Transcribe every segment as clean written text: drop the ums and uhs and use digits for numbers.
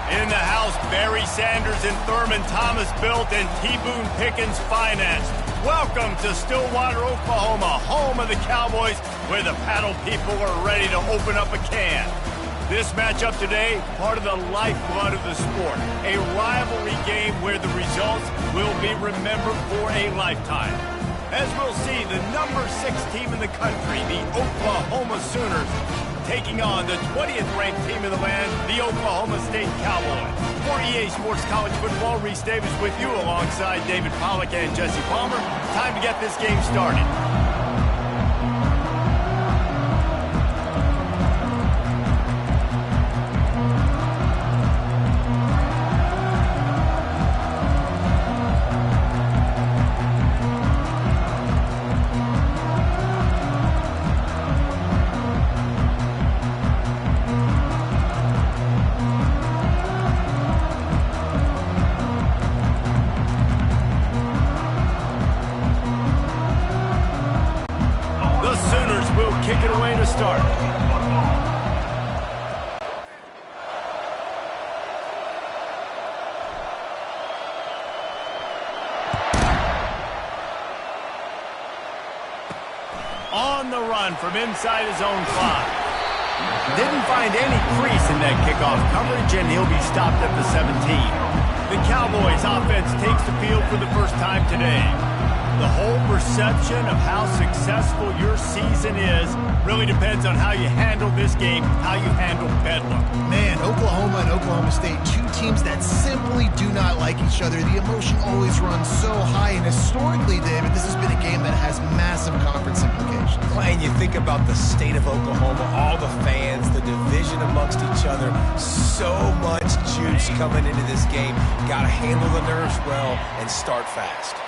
In the house, Barry Sanders and Thurman Thomas built and T. Boone Pickens financed. Welcome to Stillwater, Oklahoma, home of the Cowboys, where the paddle people are ready to open up a can. This matchup today, part of the lifeblood of the sport. A rivalry game where the results will be remembered for a lifetime. As we'll see, the number 6 team in the country, the Oklahoma Sooners, taking on the 20th ranked team in the land, the Oklahoma State Cowboys. For EA Sports College Football, Reese Davis with you alongside David Pollack and Jesse Palmer. Time to get this game started. Kick it away to start. On the run from inside his own 5. Didn't find any crease in that kickoff coverage, and he'll be stopped at the 17. The Cowboys offense takes the field for the first time today. The whole perception of how successful your season is really depends on how you handle this game, how you handle Bedlam. Man, Oklahoma and Oklahoma State, 2 teams that simply do not like each other. The emotion always runs so high, and historically, David, this has been a game that has massive conference implications. And you think about the state of Oklahoma, all the fans, the division amongst each other, so much juice coming into this game. Got to handle the nerves well and start fast.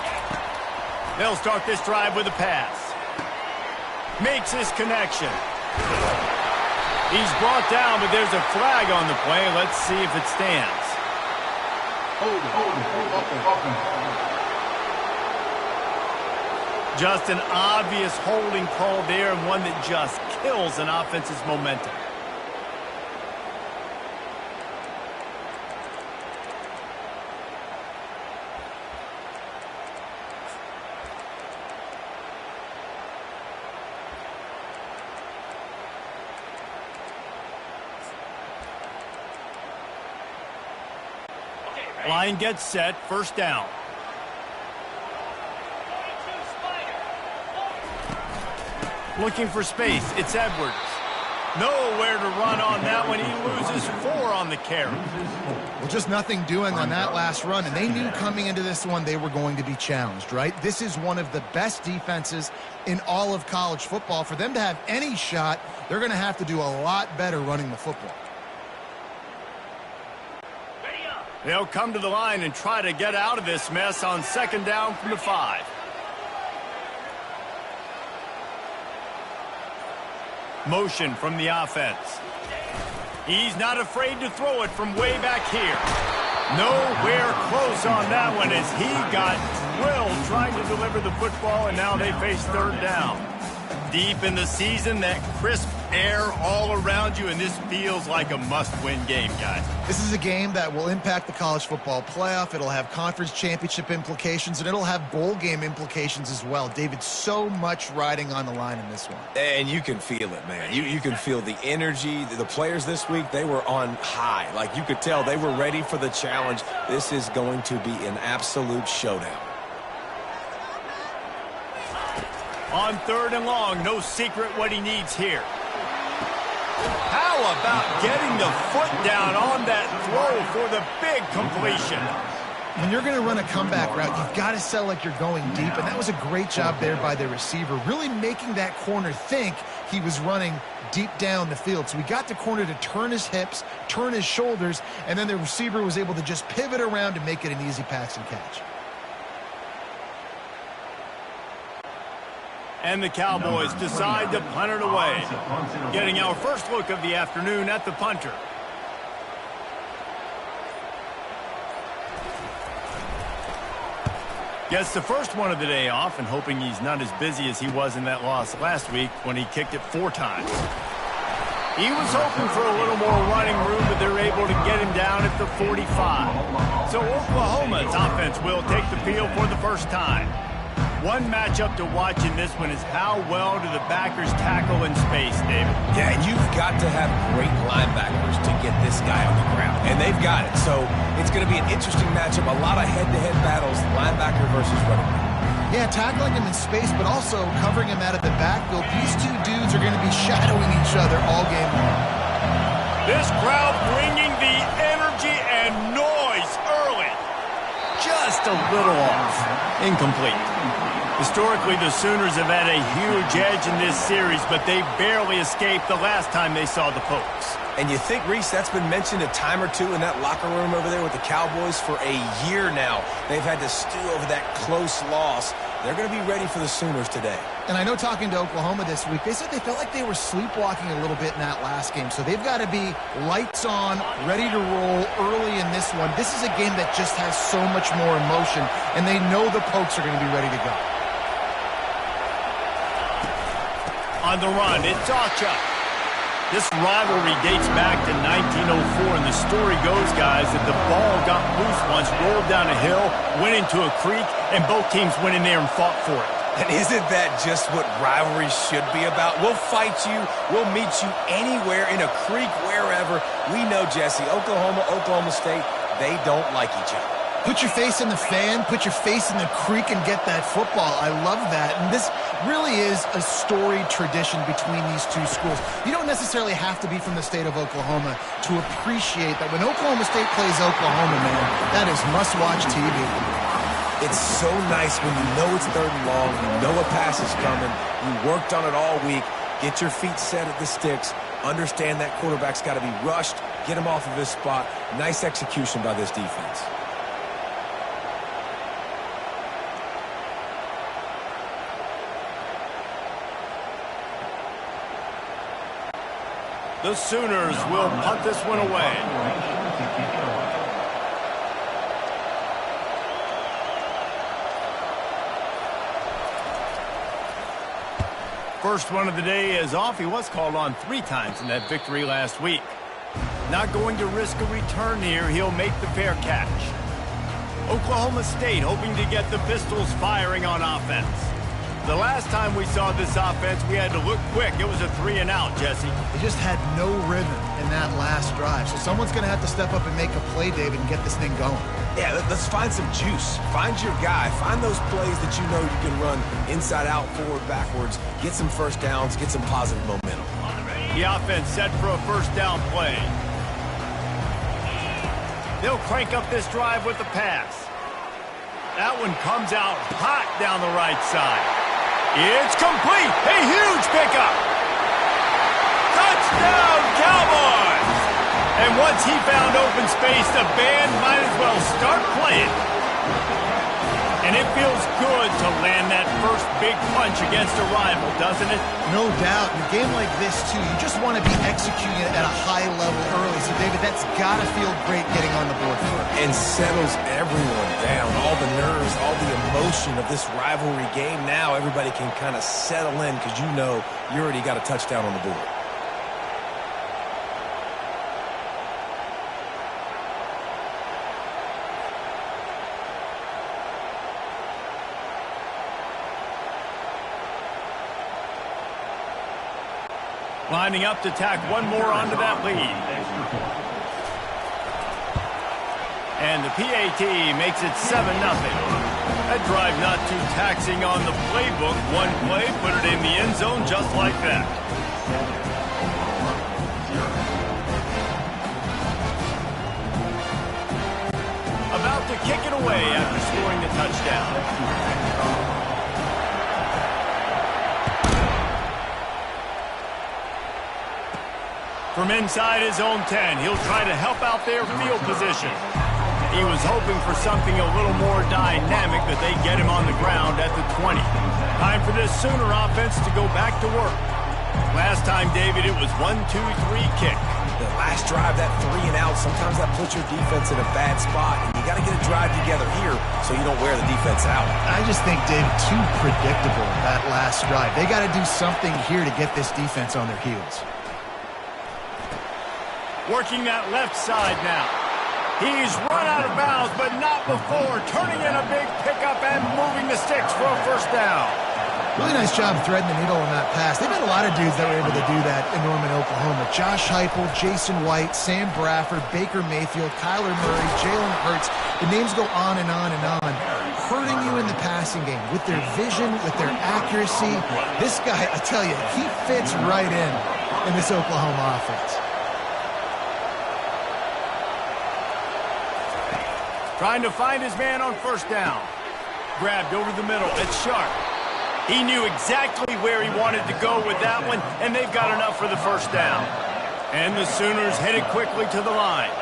They'll start this drive with a pass. Makes his connection. He's brought down, but there's a flag on the play. Let's see if it stands. Just an obvious holding call there, and one that just kills an offense's momentum. Line gets set, first down. Looking for space, it's Edwards. Nowhere to run on that one. He loses 4 on the carry. Well, just nothing doing on that last run, and they knew coming into this one they were going to be challenged, right? This is one of the best defenses in all of college football. For them to have any shot, they're going to have to do a lot better running the football. They'll come to the line and try to get out of this mess on second down from the 5. Motion from the offense. He's not afraid to throw it from way back here. Nowhere close on that one as he got drilled trying to deliver the football, and now they face third down. Deep in the season, that crisp air all around you, and this feels like a must-win game, guys. This is a game that will impact the college football playoff. It'll have conference championship implications, and it'll have bowl game implications as well. David, so much riding on the line in this one. And you can feel it, man. You can feel the energy. The players this week, they were on high. Like, you could tell they were ready for the challenge. This is going to be an absolute showdown. On third and long, no secret what he needs here. How about getting the foot down on that throw for the big completion? When you're going to run a comeback route, you've got to sell like you're going deep, and that was a great job there by the receiver, really making that corner think he was running deep down the field. So we got the corner to turn his hips, turn his shoulders, and then the receiver was able to just pivot around and make it an easy pass and catch. And the Cowboys decide to punt it away. Getting our first look of the afternoon at the punter. Gets the first one of the day off and hoping he's not as busy as he was in that loss last week when he kicked it 4 times. He was hoping for a little more running room, but they're able to get him down at the 45. So Oklahoma's offense will take the field for the first time. One matchup to watch in this one is how well do the backers tackle in space, David? Yeah, and you've got to have great linebackers to get this guy on the ground, and they've got it. So it's going to be an interesting matchup, a lot of head-to-head battles, linebacker versus running back. Yeah, tackling him in space, but also covering him out of the backfield. These two dudes are going to be shadowing each other all game long. This crowd bringing the energy and noise early. Just a little off. Incomplete. Historically, the Sooners have had a huge edge in this series, but they barely escaped the last time they saw the Pokes. And you think, Reese, that's been mentioned a time or two in that locker room over there with the Cowboys for a year now. They've had to stew over that close loss. They're going to be ready for the Sooners today. And I know talking to Oklahoma this week, they said they felt like they were sleepwalking a little bit in that last game. So they've got to be lights on, ready to roll early in this one. This is a game that just has so much more emotion, and they know the Pokes are going to be ready to go. On the run, it's Acha. This rivalry dates back to 1904, and the story goes, guys, that the ball got loose once, rolled down a hill, went into a creek, and both teams went in there and fought for it. And isn't that just what rivalry should be about? We'll fight you. We'll meet you anywhere, in a creek, wherever. We know, Jesse, Oklahoma, Oklahoma State, they don't like each other. Put your face in the fan, put your face in the creek, and get that football. I love that. And this really is a storied tradition between these two schools. You don't necessarily have to be from the state of Oklahoma to appreciate that when Oklahoma State plays Oklahoma, man, that is must-watch TV. It's so nice when you know it's 3rd and long, you know a pass is coming, you worked on it all week, get your feet set at the sticks, understand that quarterback's got to be rushed, get him off of his spot. Nice execution by this defense. The Sooners will punt this one away. First one of the day is off. He was called on 3 times in that victory last week. Not going to risk a return here. He'll make the fair catch. Oklahoma State hoping to get the Pistols firing on offense. The last time we saw this offense, we had to look quick. It was a 3-and-out, Jesse. They just had no rhythm in that last drive. So someone's going to have to step up and make a play, David, and get this thing going. Yeah, let's find some juice. Find your guy. Find those plays that you know you can run inside out, forward, backwards. Get some first downs. Get some positive momentum. The offense set for a first down play. They'll crank up this drive with the pass. That one comes out hot down the right side. It's complete. A huge pickup. Touchdown, Cowboys! And once he found open space, the band might as well start playing. And it feels good to land that first big punch against a rival, doesn't it? No doubt. In a game like this, too, you just want to be executing it at a high level early. So, David, that's got to feel great getting on the board for it. And settles everyone down. All the nerves, all the emotion of this rivalry game. Now everybody can kind of settle in because you know you already got a touchdown on the board. Lining up to tack one more onto that lead. And the PAT makes it 7-0. That drive not too taxing on the playbook. One play, put it in the end zone just like that. About to kick it away after scoring the touchdown. From inside his own 10, he'll try to help out their field position. He was hoping for something a little more dynamic, but they get him on the ground at the 20. Time for this Sooner offense to go back to work. Last time, David, it was 1-2-3 kick. The last drive, that 3-and-out, sometimes that puts your defense in a bad spot, and you got to get a drive together here so you don't wear the defense out. I just think, David, too predictable that last drive. They got to do something here to get this defense on their heels. Working that left side now. He's run out of bounds, but not before turning in a big pickup and moving the sticks for a first down. Really nice job threading the needle on that pass. They've had a lot of dudes that were able to do that in Norman, Oklahoma. Josh Heupel, Jason White, Sam Bradford, Baker Mayfield, Kyler Murray, Jalen Hurts. The names go on and on and on. Hurting you in the passing game with their vision, with their accuracy. This guy, I tell you, he fits right in this Oklahoma offense. Trying to find his man on first down. Grabbed over the middle. It's Sharp. He knew exactly where he wanted to go with that one, and they've got enough for the first down. And the Sooners headed quickly to the line.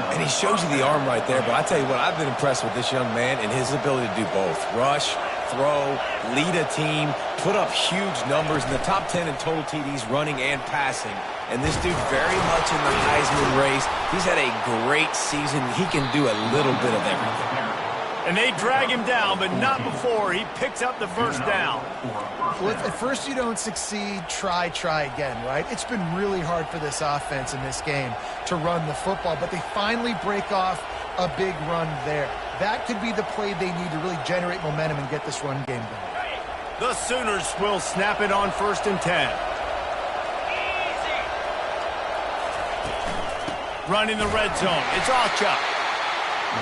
And he shows you the arm right there, but I tell you what, I've been impressed with this young man and his ability to do both. Rush, throw, lead a team, put up huge numbers in the top 10 in total TDs running and passing. And this dude very much in the Heisman race. He's had a great season. He can do a little bit of everything. And they drag him down, but not before he picks up the first down. Well, if at first you don't succeed, try again, right? It's been really hard for this offense in this game to run the football, but they finally break off a big run there. That could be the play they need to really generate momentum and get this run game going. The Sooners will snap it on 1st and 10. Running the red zone. It's Ochuk.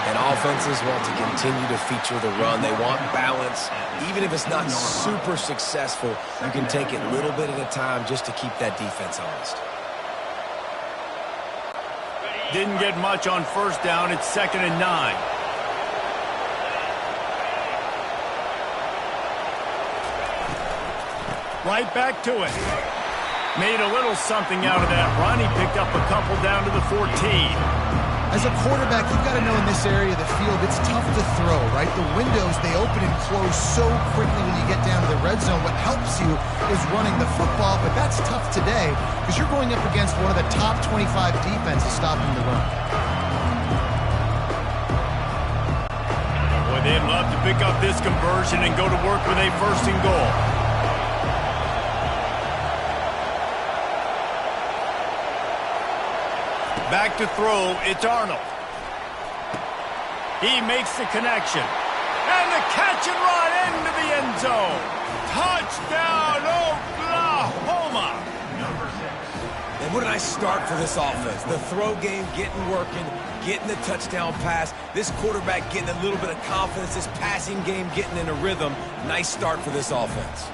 And offenses want to continue to feature the run. They want balance. Even if it's not super successful, you can take it little bit at a time just to keep that defense honest. Didn't get much on first down. It's 2nd and 9. Right back to it. Made a little something out of that run. He picked up a couple down to the 14. As a quarterback, you've got to know in this area of the field, it's tough to throw, right? The windows, they open and close so quickly when you get down to the red zone. What helps you is running the football, but that's tough today because you're going up against one of the top 25 defenses stopping the run. Boy, they'd love to pick up this conversion and go to work with a 1st and goal. Back to throw, it's Arnold. He makes the connection. And the catch and run into the end zone. Touchdown, Oklahoma! And what a nice start for this offense. The throw game getting working, getting the touchdown pass. This quarterback getting a little bit of confidence. This passing game getting in a rhythm. Nice start for this offense.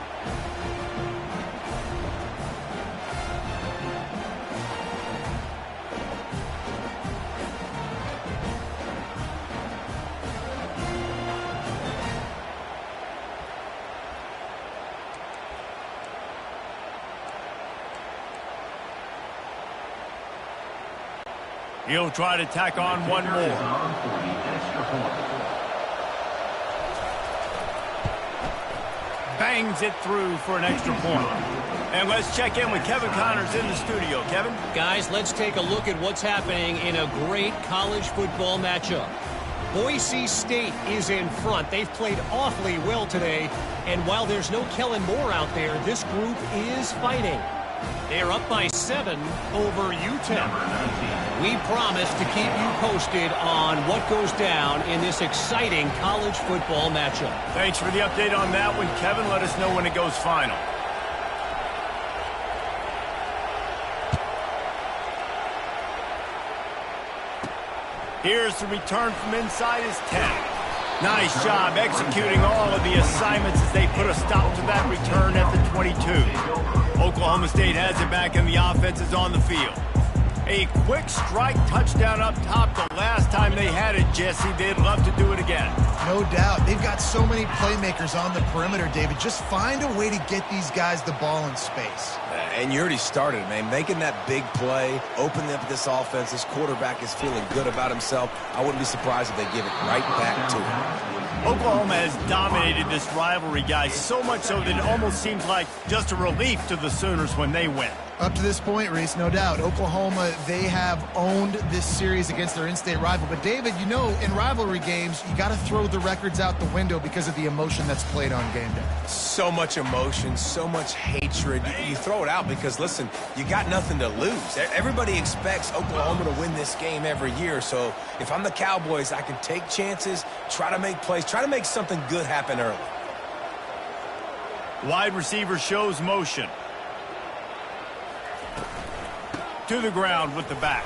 He'll try to tack on one more. Bangs it through for an extra point. And let's check in with Kevin Connors in the studio. Kevin? Guys, let's take a look at what's happening in a great college football matchup. Boise State is in front. They've played awfully well today. And while there's no Kellen Moore out there, this group is fighting. They are up by 7 over UTEP. We promise to keep you posted on what goes down in this exciting college football matchup. Thanks for the update on that one, Kevin. Let us know when it goes final. Here's the return from inside his 10. Nice job executing all of the assignments as they put a stop to that return at the 22. Oklahoma State has it back and the offense is on the field. A quick strike touchdown up top the last time they had it, Jesse. They'd love to do it again. No doubt. They've got so many playmakers on the perimeter, David. Just find a way to get these guys the ball in space. And you already started, man. Making that big play, opening up this offense. This quarterback is feeling good about himself. I wouldn't be surprised if they give it right back to him. Oklahoma has dominated this rivalry, guys, so much so that it almost seems like just a relief to the Sooners when they win. Up to this point, Reese, no doubt. Oklahoma, they have owned this series against their in-state rival. But, David, you know, in rivalry games, you got to throw the records out the window because of the emotion that's played on game day. So much emotion, so much hatred. You throw it out out because, listen, you got nothing to lose. Everybody expects Oklahoma to win this game every year. So if I'm the Cowboys, I can take chances, try to make plays, try to make something good happen early. Wide receiver shows motion. To the ground with the back.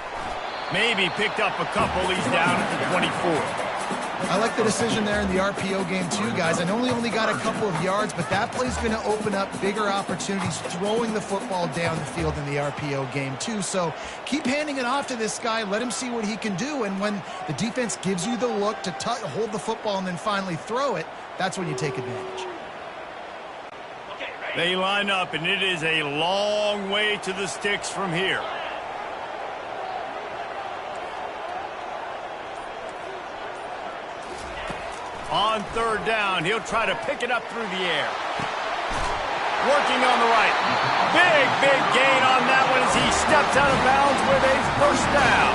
Maybe picked up a couple. He's down at the 24. I like the decision there in the RPO game too, guys. I know he only got a couple of yards, but that play's going to open up bigger opportunities throwing the football down the field in the RPO game too. So keep handing it off to this guy. Let him see what he can do. And when the defense gives you the look to hold the football and then finally throw it, that's when you take advantage. They line up, and it is a long way to the sticks from here. On third down, he'll try to pick it up through the air. Working on the right. Big gain on that one as he steps out of bounds with a first down.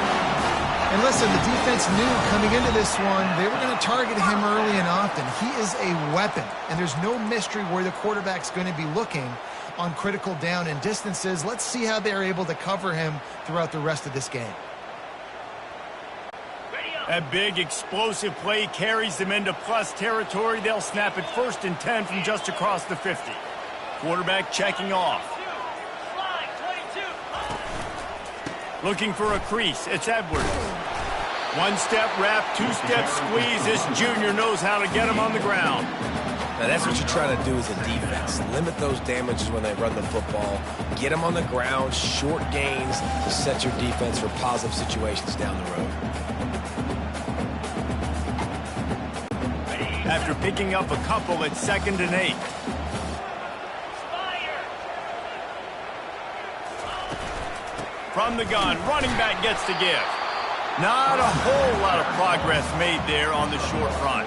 And listen, the defense knew coming into this one, they were going to target him early and often. He is a weapon, and there's no mystery where the quarterback's going to be looking on critical down and distances. Let's see how they're able to cover him throughout the rest of this game. A big explosive play carries them into plus territory. They'll snap it 1st and 10 from just across the 50. Quarterback checking off. Looking for a crease. It's Edwards. One-step wrap, two-step squeeze. This junior knows how to get him on the ground. Now, that's what you try to do as a defense. Limit those damages when they run the football. Get them on the ground, short gains to set your defense for positive situations down the road. After picking up a couple, it's 2nd and 8. From the gun, running back gets to give. Not a whole lot of progress made there on the short run.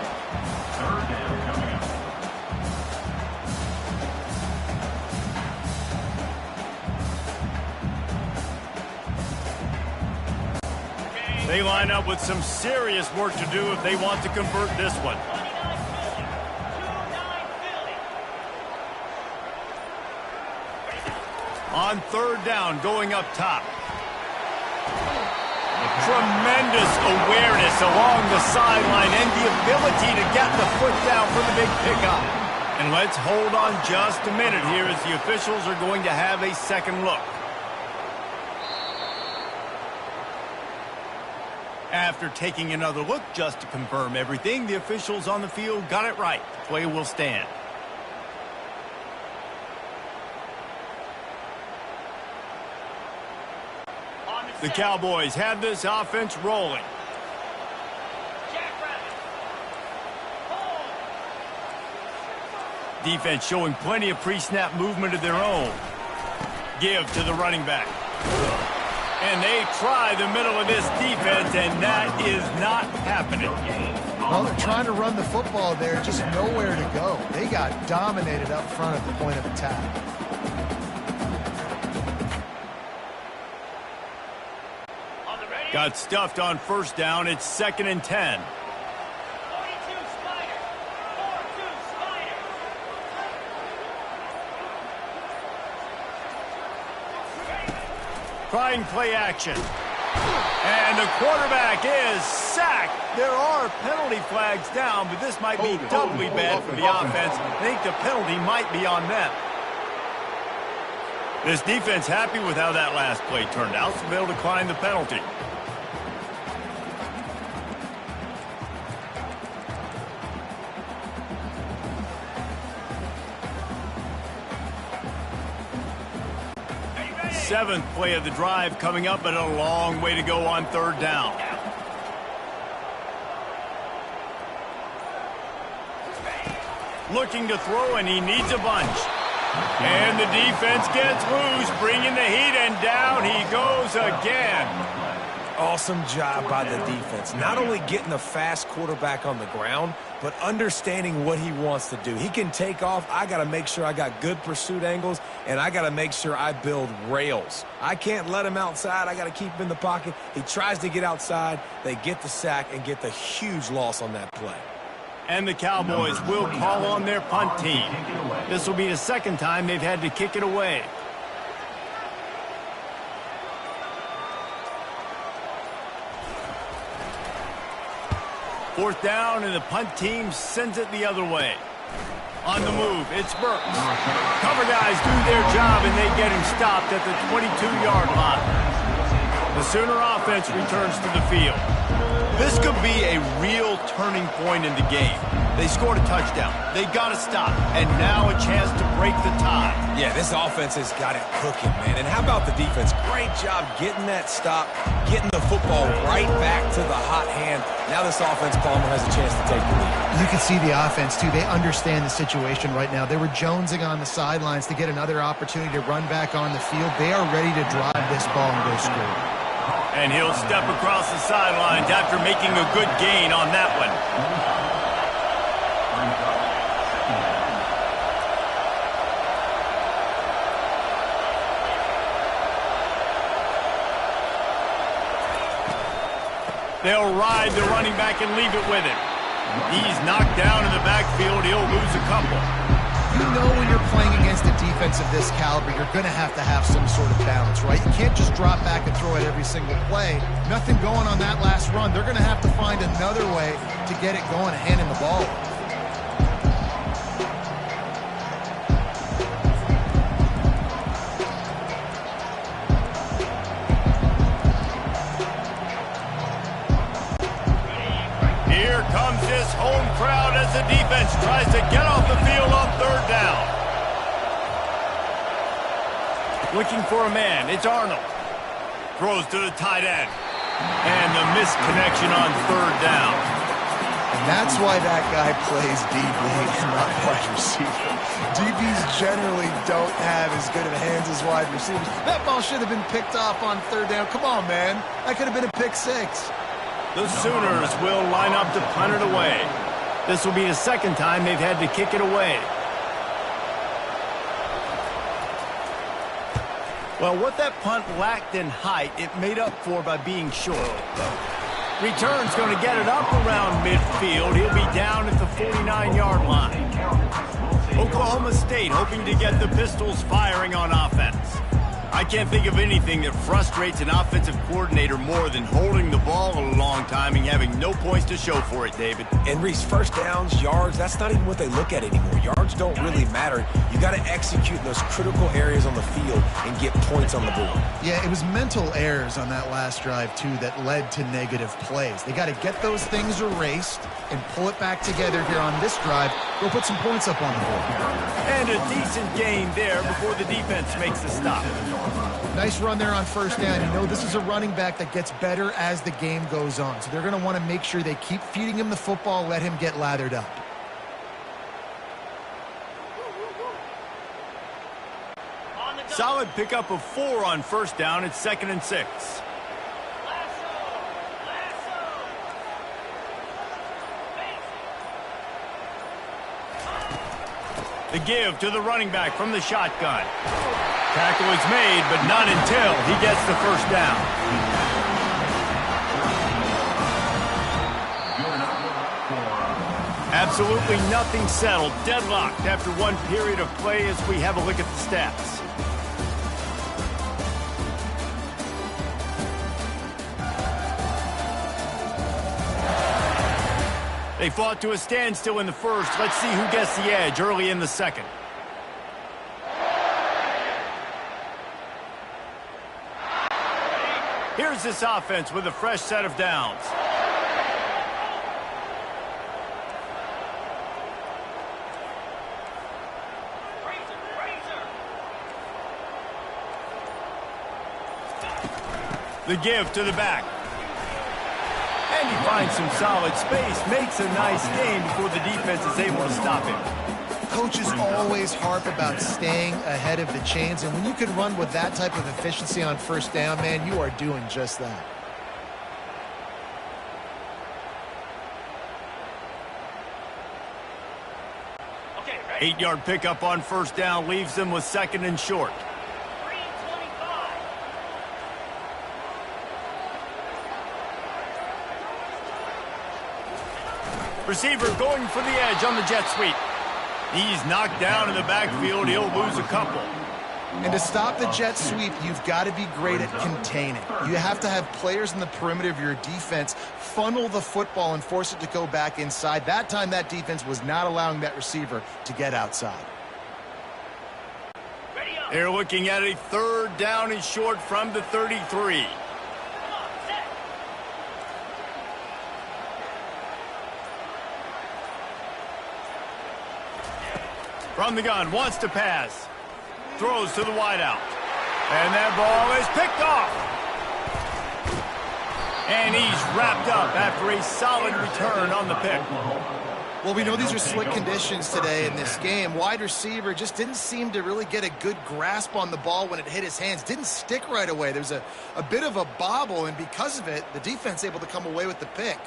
They line up with some serious work to do if they want to convert this one. On third down, going up top. Tremendous awareness along the sideline and the ability to get the foot down for the big pickup. And let's hold on just a minute here as the officials are going to have a second look. After taking another look just to confirm everything, the officials on the field got it right. The play will stand. The Cowboys have this offense rolling. Defense showing plenty of pre-snap movement of their own. Give to the running back. And they try the middle of this defense, and that is not happening. Well, they're trying to run the football there, just nowhere to go. They got dominated up front at the point of attack. Got stuffed on first down. It's 2nd and 10. Trying play action. And the quarterback is sacked. There are penalty flags down, but this might be doubly bad for the offense. I think the penalty might be on them. This defense happy with how that last play turned out, so they'll decline the penalty. Seventh play of the drive coming up, but a long way to go on third down. Looking to throw, and he needs a bunch. And the defense gets loose, bringing the heat, and down he goes again. Awesome job by the defense. Not only getting a fast quarterback on the ground, but understanding what he wants to do. He can take off. I got to make sure I got good pursuit angles, and I got to make sure I build rails. I can't let him outside. I got to keep him in the pocket. He tries to get outside. They get the sack and get the huge loss on that play. And the Cowboys will call on their punt team. This will be the second time they've had to kick it away. 4th down, and the punt team sends it the other way. On the move, it's Burks. Cover guys do their job, and they get him stopped at the 22-yard line. The Sooner offense returns to the field. This could be a real turning point in the game. They scored a touchdown. They got to stop, and now a chance to break the tie. Yeah, this offense has got it cooking, man. And how about the defense? Great job getting that stop, getting the football right back to the hot hand. Now this offense, Palmer, has a chance to take the lead. You can see the offense, too. They understand the situation right now. They were jonesing on the sidelines to get another opportunity to run back on the field. They are ready to drive this ball and go score. And he'll step across the sidelines after making a good gain on that one. They'll ride the running back and leave it with him. He's knocked down in the backfield. He'll lose a couple. You know when you're playing against a defense of this caliber, you're going to have some sort of balance, right? You can't just drop back and throw it every single play. Nothing going on that last run. They're going to have to find another way to get it going and hand him the ball. Here comes this home crowd as the defense tries to get off the field on 3rd down. Looking for a man, it's Arnold. Throws to the tight end. And the missed connection on 3rd down. And that's why that guy plays DB and not wide receiver. DBs generally don't have as good of hands as wide receivers. That ball should have been picked off on 3rd down. Come on, man. That could have been a pick 6. The Sooners will line up to punt it away. This will be the 2nd time they've had to kick it away. Well, what that punt lacked in height, it made up for by being short. Return's going to get it up around midfield. He'll be down at the 49-yard line. Oklahoma State hoping to get the Pistols firing on offense. I can't think of anything that frustrates an offensive coordinator more than holding the ball a long time and having no points to show for it, David. And Reese, 1st downs, yards, that's not even what they look at anymore. Yards don't really matter. You got to execute in those critical areas on the field and get points on the board. Yeah, it was mental errors on that last drive, too, that led to negative plays. They got to get those things erased and pull it back together here on this drive. Go put some points up on the board. And a decent gain there before the defense makes the stop. Nice run there on 1st down. You know, this is a running back that gets better as the game goes on. So they're going to want to make sure they keep feeding him the football, let him get lathered up. Solid pickup of 4 on 1st down. It's 2nd and 6. The give to the running back from the shotgun. Tackle is made, but not until he gets the 1st down. Absolutely nothing settled. Deadlocked after one period of play as we have a look at the stats. They fought to a standstill in the 1st. Let's see who gets the edge early in the 2nd. Here's this offense with a fresh set of downs. The give to the back. And he finds some solid space, makes a nice gain before the defense is able to stop him. Coaches always harp about staying ahead of the chains, and when you can run with that type of efficiency on 1st down, man, you are doing just that. Okay, 8-yard pickup on 1st down leaves them with 2nd and short. Receiver going for the edge on the jet sweep. He's knocked down in the backfield. He'll lose a couple. And to stop the jet sweep, you've got to be great at containing. You have to have players in the perimeter of your defense funnel the football and force it to go back inside. That time, that defense was not allowing that receiver to get outside. They're looking at a 3rd down and short from the 33. From the gun, wants to pass. Throws to the wideout. And that ball is picked off. And he's wrapped up after a solid return on the pick. Well, we know these are slick conditions today in this game. Wide receiver just didn't seem to really get a good grasp on the ball when it hit his hands. Didn't stick right away. There's a bit of a bobble, and because of it, the defense able to come away with the pick.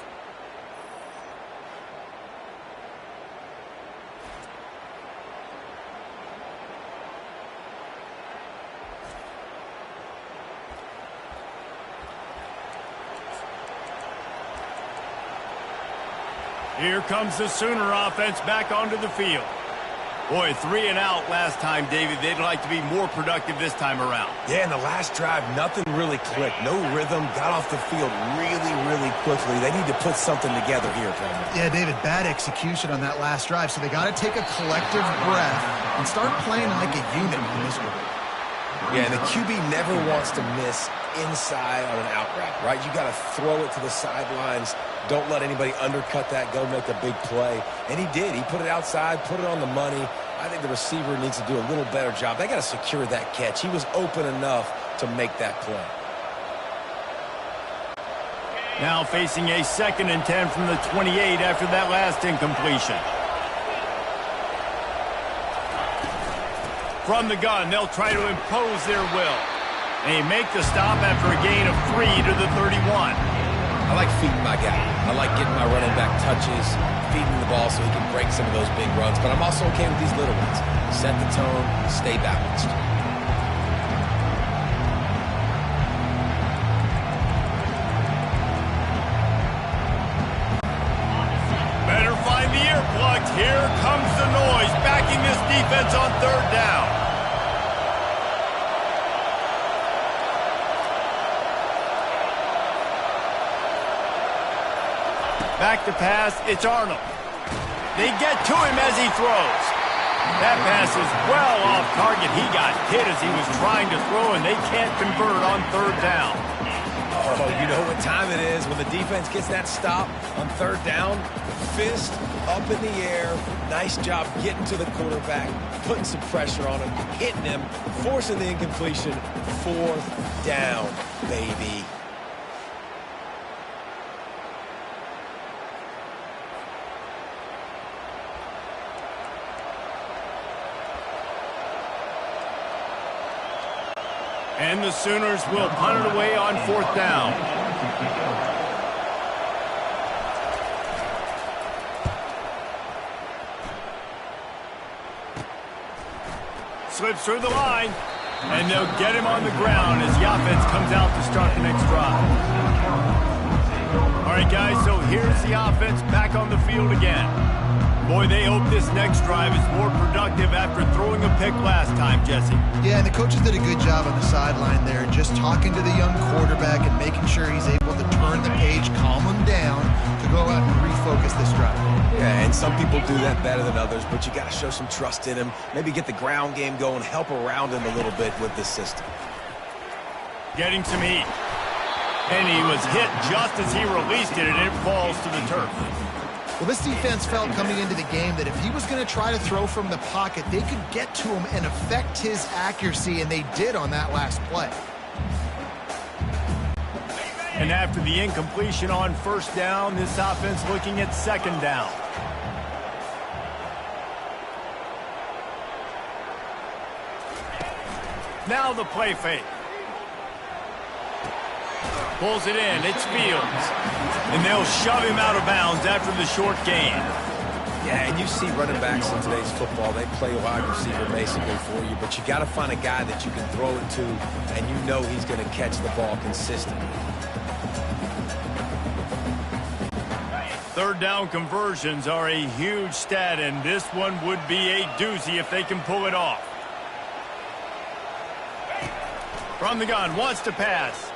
Here comes the Sooner offense back onto the field. Boy, 3 and out last time, David. They'd like to be more productive this time around. Yeah, in the last drive, nothing really clicked. No rhythm, got off the field really, really quickly. They need to put something together here, Coleman. Yeah, David, bad execution on that last drive, so they got to take a collective breath and start playing like a unit on this one. Yeah, and the QB never wants to miss inside on an out route, right? You got to throw it to the sidelines. Don't let anybody undercut that, go make a big play. And he did. He put it outside, put it on the money. I think the receiver needs to do a little better job. They got to secure that catch. He was open enough to make that play. Now facing a 2nd and 10 from the 28 after that last incompletion. From the gun, they'll try to impose their will. They make the stop after a gain of 3 to the 31. I like feeding my guy. I like getting my running back touches, feeding the ball so he can break some of those big runs. But I'm also okay with these little ones. Set the tone, stay balanced. Better find the earplugs. Here comes the noise, backing this defense on 3rd down. Back to pass, it's Arnold. They get to him as he throws. That pass is well off target. He got hit as he was trying to throw, and they can't convert on 3rd down. Oh, you know what time it is when the defense gets that stop on 3rd down. Fist up in the air. Nice job getting to the quarterback, putting some pressure on him, hitting him, forcing the incompletion. 4th down, baby. And the Sooners will punt it away on 4th down. Slips through the line, and they'll get him on the ground as the offense comes out to start the next drive. All right, guys, so here's the offense back on the field again. Boy, they hope this next drive is more productive after throwing a pick last time, Jesse. Yeah, and the coaches did a good job on the sideline there, just talking to the young quarterback and making sure he's able to turn the page, calm him down to go out and refocus this drive. Yeah, and some people do that better than others, but you got to show some trust in him, maybe get the ground game going, help around him a little bit with this system. Getting some heat. And he was hit just as he released it, and it falls to the turf. Well, this defense felt coming into the game that if he was going to try to throw from the pocket, they could get to him and affect his accuracy, and they did on that last play. And after the incompletion on 1st down, this offense looking at 2nd down. Now the play fake. Pulls it in, it's Fields. And they'll shove him out of bounds after the short gain. Yeah, and you see running backs in today's football, they play wide receiver basically for you, but you got to find a guy that you can throw it to, and you know he's going to catch the ball consistently. 3rd down conversions are a huge stat, and this one would be a doozy if they can pull it off. From the gun, wants to pass.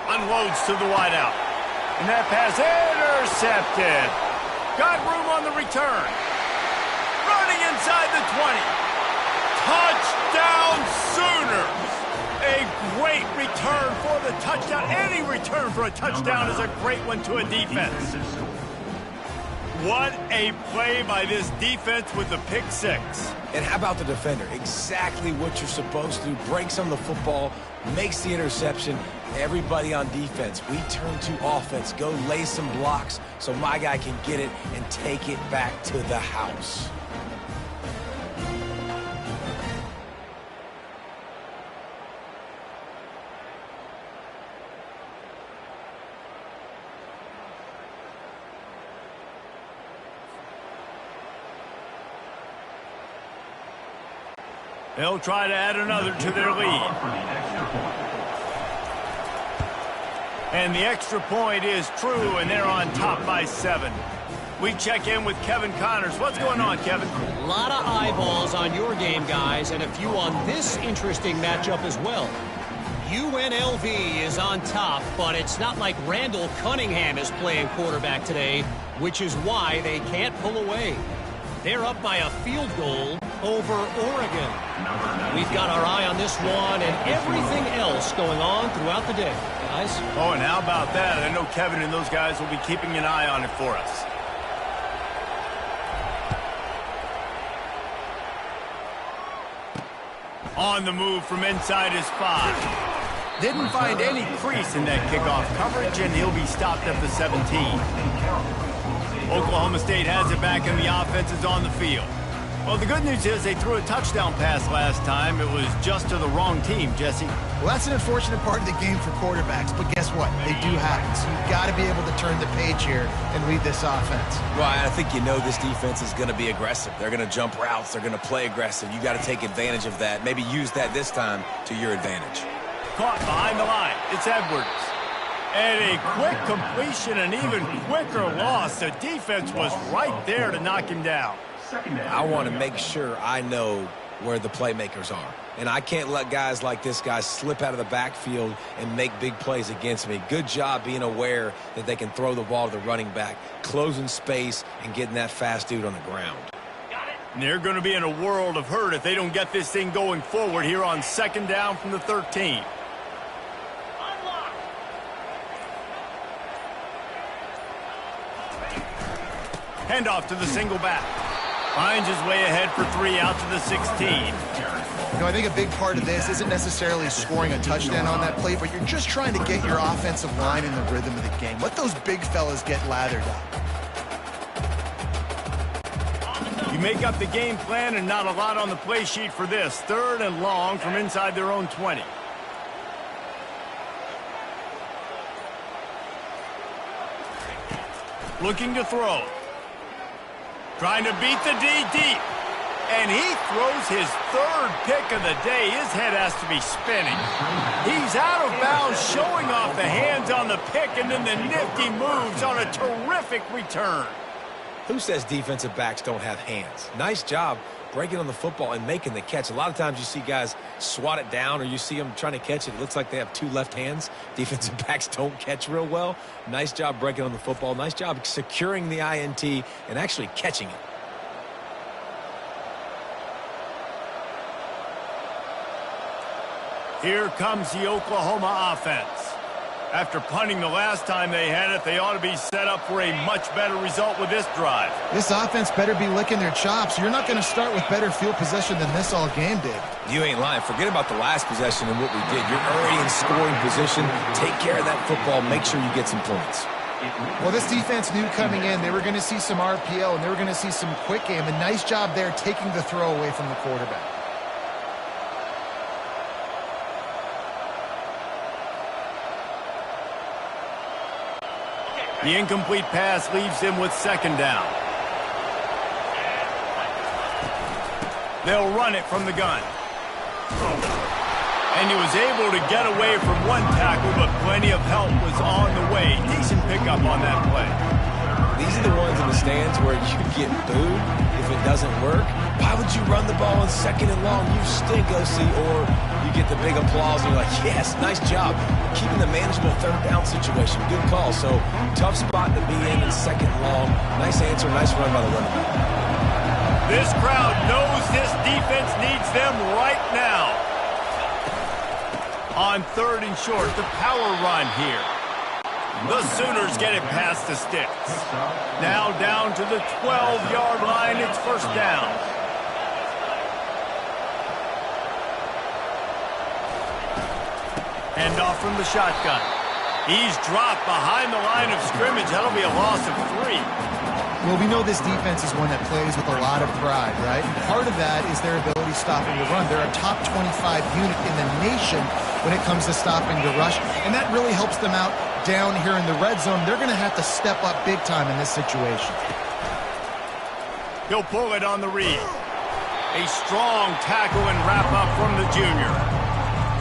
Unloads to the wideout. And that pass intercepted. Got room on the return. Running inside the 20. Touchdown Sooners. A great return for the touchdown. Any return for a touchdown is a great one to a defense. What a play by this defense with the pick six. And how about the defender? Exactly what you're supposed to do. Breaks on the football, makes the interception. Everybody on defense, we turn to offense. Go lay some blocks so my guy can get it and take it back to the house. They'll try to add another to their lead. And the extra point is true, and they're on top by 7. We check in with Kevin Connors. What's going on, Kevin? A lot of eyeballs on your game, guys, and a few on this interesting matchup as well. UNLV is on top, but it's not like Randall Cunningham is playing quarterback today, which is why they can't pull away. They're up by a field goal over Oregon. We've got our eye on this one and everything else going on throughout the day, guys. Oh, and how about that? I know Kevin and those guys will be keeping an eye on it for us. On the move from inside his 5. Didn't find any crease in that kickoff coverage, and he'll be stopped at the 17. Oklahoma State has it back, and the offense is on the field. Well, the good news is they threw a touchdown pass last time. It was just to the wrong team, Jesse. Well, that's an unfortunate part of the game for quarterbacks, but guess what? They do happen. So you've got to be able to turn the page here and lead this offense. Well, I think you know this defense is going to be aggressive. They're going to jump routes. They're going to play aggressive. You got to take advantage of that. Maybe use that this time to your advantage. Caught behind the line. It's Edwards. And a quick completion, an even quicker loss. The defense was right there to knock him down. I want to make sure I know where the playmakers are. And I can't let guys like this guy slip out of the backfield and make big plays against me. Good job being aware that they can throw the ball to the running back, closing space, and getting that fast dude on the ground. And they're going to be in a world of hurt if they don't get this thing going forward here on 2nd down from the 13. Handoff to the single back. Finds his way ahead for 3 out to the 16. You know, I think a big part of this isn't necessarily scoring a touchdown on that play, but you're just trying to get your offensive line in the rhythm of the game. Let those big fellas get lathered up. You make up the game plan and not a lot on the play sheet for this. 3rd and long from inside their own 20. Looking to throw. Trying to beat the D deep. And he throws his 3rd pick of the day. His head has to be spinning. He's out of bounds, showing off the hands on the pick, and then the nifty moves on a terrific return. Who says defensive backs don't have hands? Nice job breaking on the football and making the catch. A lot of times you see guys swat it down or you see them trying to catch it. It looks like they have 2 left hands. Defensive backs don't catch real well. Nice job breaking on the football. Nice job securing the INT and actually catching it. Here comes the Oklahoma offense. After punting the last time they had it, they ought to be set up for a much better result with this drive. This offense better be licking their chops. You're not going to start with better field possession than this all game did. You ain't lying. Forget about the last possession and what we did. You're already in scoring position. Take care of that football. Make sure you get some points. Well, this defense knew coming in they were going to see some RPO and they were going to see some quick game. A nice job there taking the throw away from the quarterback. The incomplete pass leaves him with 2nd down. They'll run it from the gun. And he was able to get away from one tackle, but plenty of help was on the way. Decent pickup on that play. these are the ones in the stands where you get booed if it doesn't work. Why would you run the ball on 2nd and long? You stink, OC. Or you get the big applause and you're like, yes, nice job. Keeping the manageable 3rd down situation. Good call. So tough spot to be in 2nd and long. Nice answer, nice run by the running back. This crowd knows this defense needs them right now. On 3rd and short, the power run here. The Sooners get it past the sticks. Now down to the 12-yard line. It's 1st down. Hand off from the shotgun. He's dropped behind the line of scrimmage. That'll be a loss of 3. Well, we know this defense is one that plays with a lot of pride, right? And part of that is their ability stopping the run. They're a top 25 unit in the nation when it comes to stopping the rush, and that really helps them out down here in the red zone. They're going to have to step up big time in this situation. He'll pull it on the read. A strong tackle and wrap up from the junior.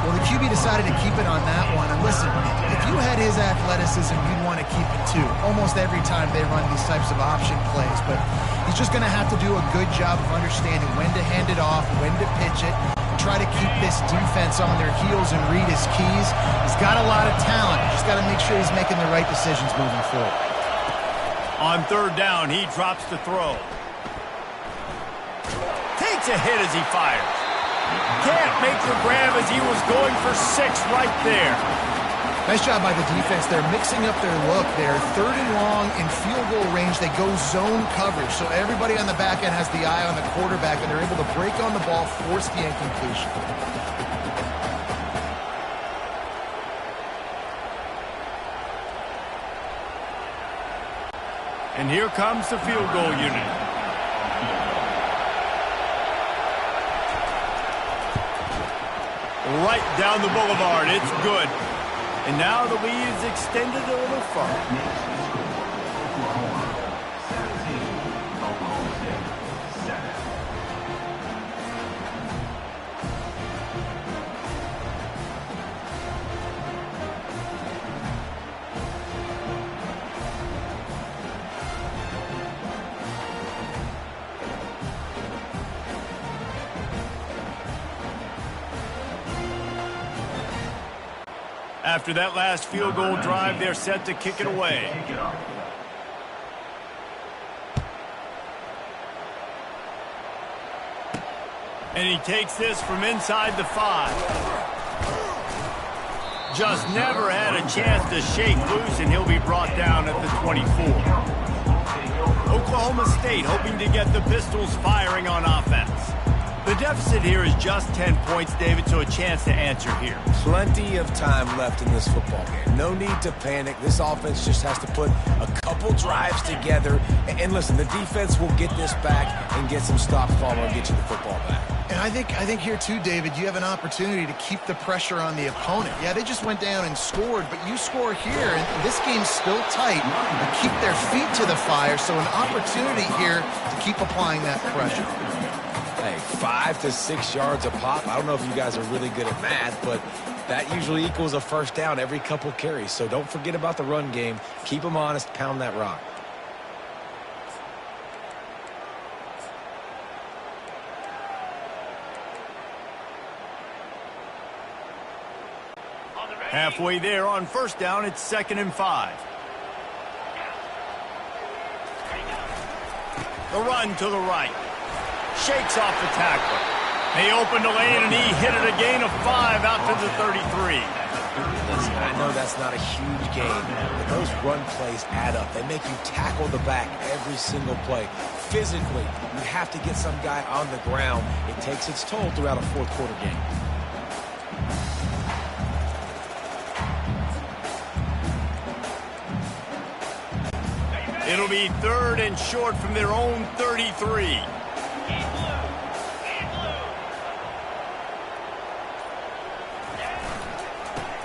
Well, the QB decided to keep it on that one. And listen, if you had his athleticism, you'd want to keep it too. Almost every time they run these types of option plays. But he's just going to have to do a good job of understanding when to hand it off, when to pitch it, and try to keep this defense on their heels and read his keys. He's got a lot of talent. Just got to make sure he's making the right decisions moving forward. On 3rd down, he drops the throw. Takes a hit as he fires. Can't make the grab as he was going for 6 right there. Nice job by the defense. They're mixing up their look. They're 3rd and long in field goal range. They go zone coverage. So everybody on the back end has the eye on the quarterback, and they're able to break on the ball, force the incompletion. And here comes the field goal unit. Right down the boulevard. It's good. And now the lead is extended a little further. After that last field goal drive, they're set to kick it away. And he takes this from inside the 5. Just never had a chance to shake loose, and he'll be brought down at the 24. Oklahoma State hoping to get the Pistols firing on offense. The deficit here is just 10 points, David, so a chance to answer here. Plenty of time left in this football game. No need to panic. This offense just has to put a couple drives together. And listen, the defense will get this back and get some stops following and get you the football back. And I think here too, David, you have an opportunity to keep the pressure on the opponent. Yeah, they just went down and scored, but you score here, and this game's still tight. And keep their feet to the fire, so an opportunity here to keep applying that pressure. Hey, 5 to 6 yards a pop. I don't know if you guys are really good at math, but that usually equals a 1st down every couple carries. So don't forget about the run game. Keep them honest. Pound that rock. Halfway there on 1st down, it's 2nd and 5. The run to the right. Shakes off the tackler. They opened the lane, and he hit it a gain of 5 out to the 33. Listen, I know that's not a huge gain, but those run plays add up. They make you tackle the back every single play. Physically, you have to get some guy on the ground. It takes its toll throughout a 4th quarter game. It'll be 3rd and short from their own 33.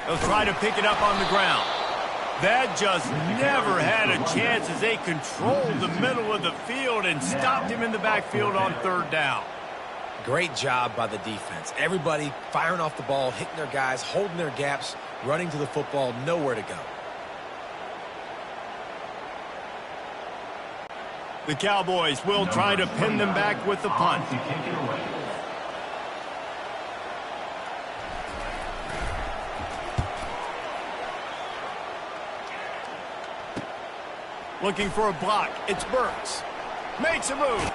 They'll try to pick it up on the ground. That just never had a chance as they controlled the middle of the field and stopped him in the backfield on 3rd down. Great job by the defense. Everybody firing off the ball, hitting their guys, holding their gaps, running to the football, nowhere to go. The Cowboys will try to pin them back with the punt. Looking for a block. It's Burks. Makes a move.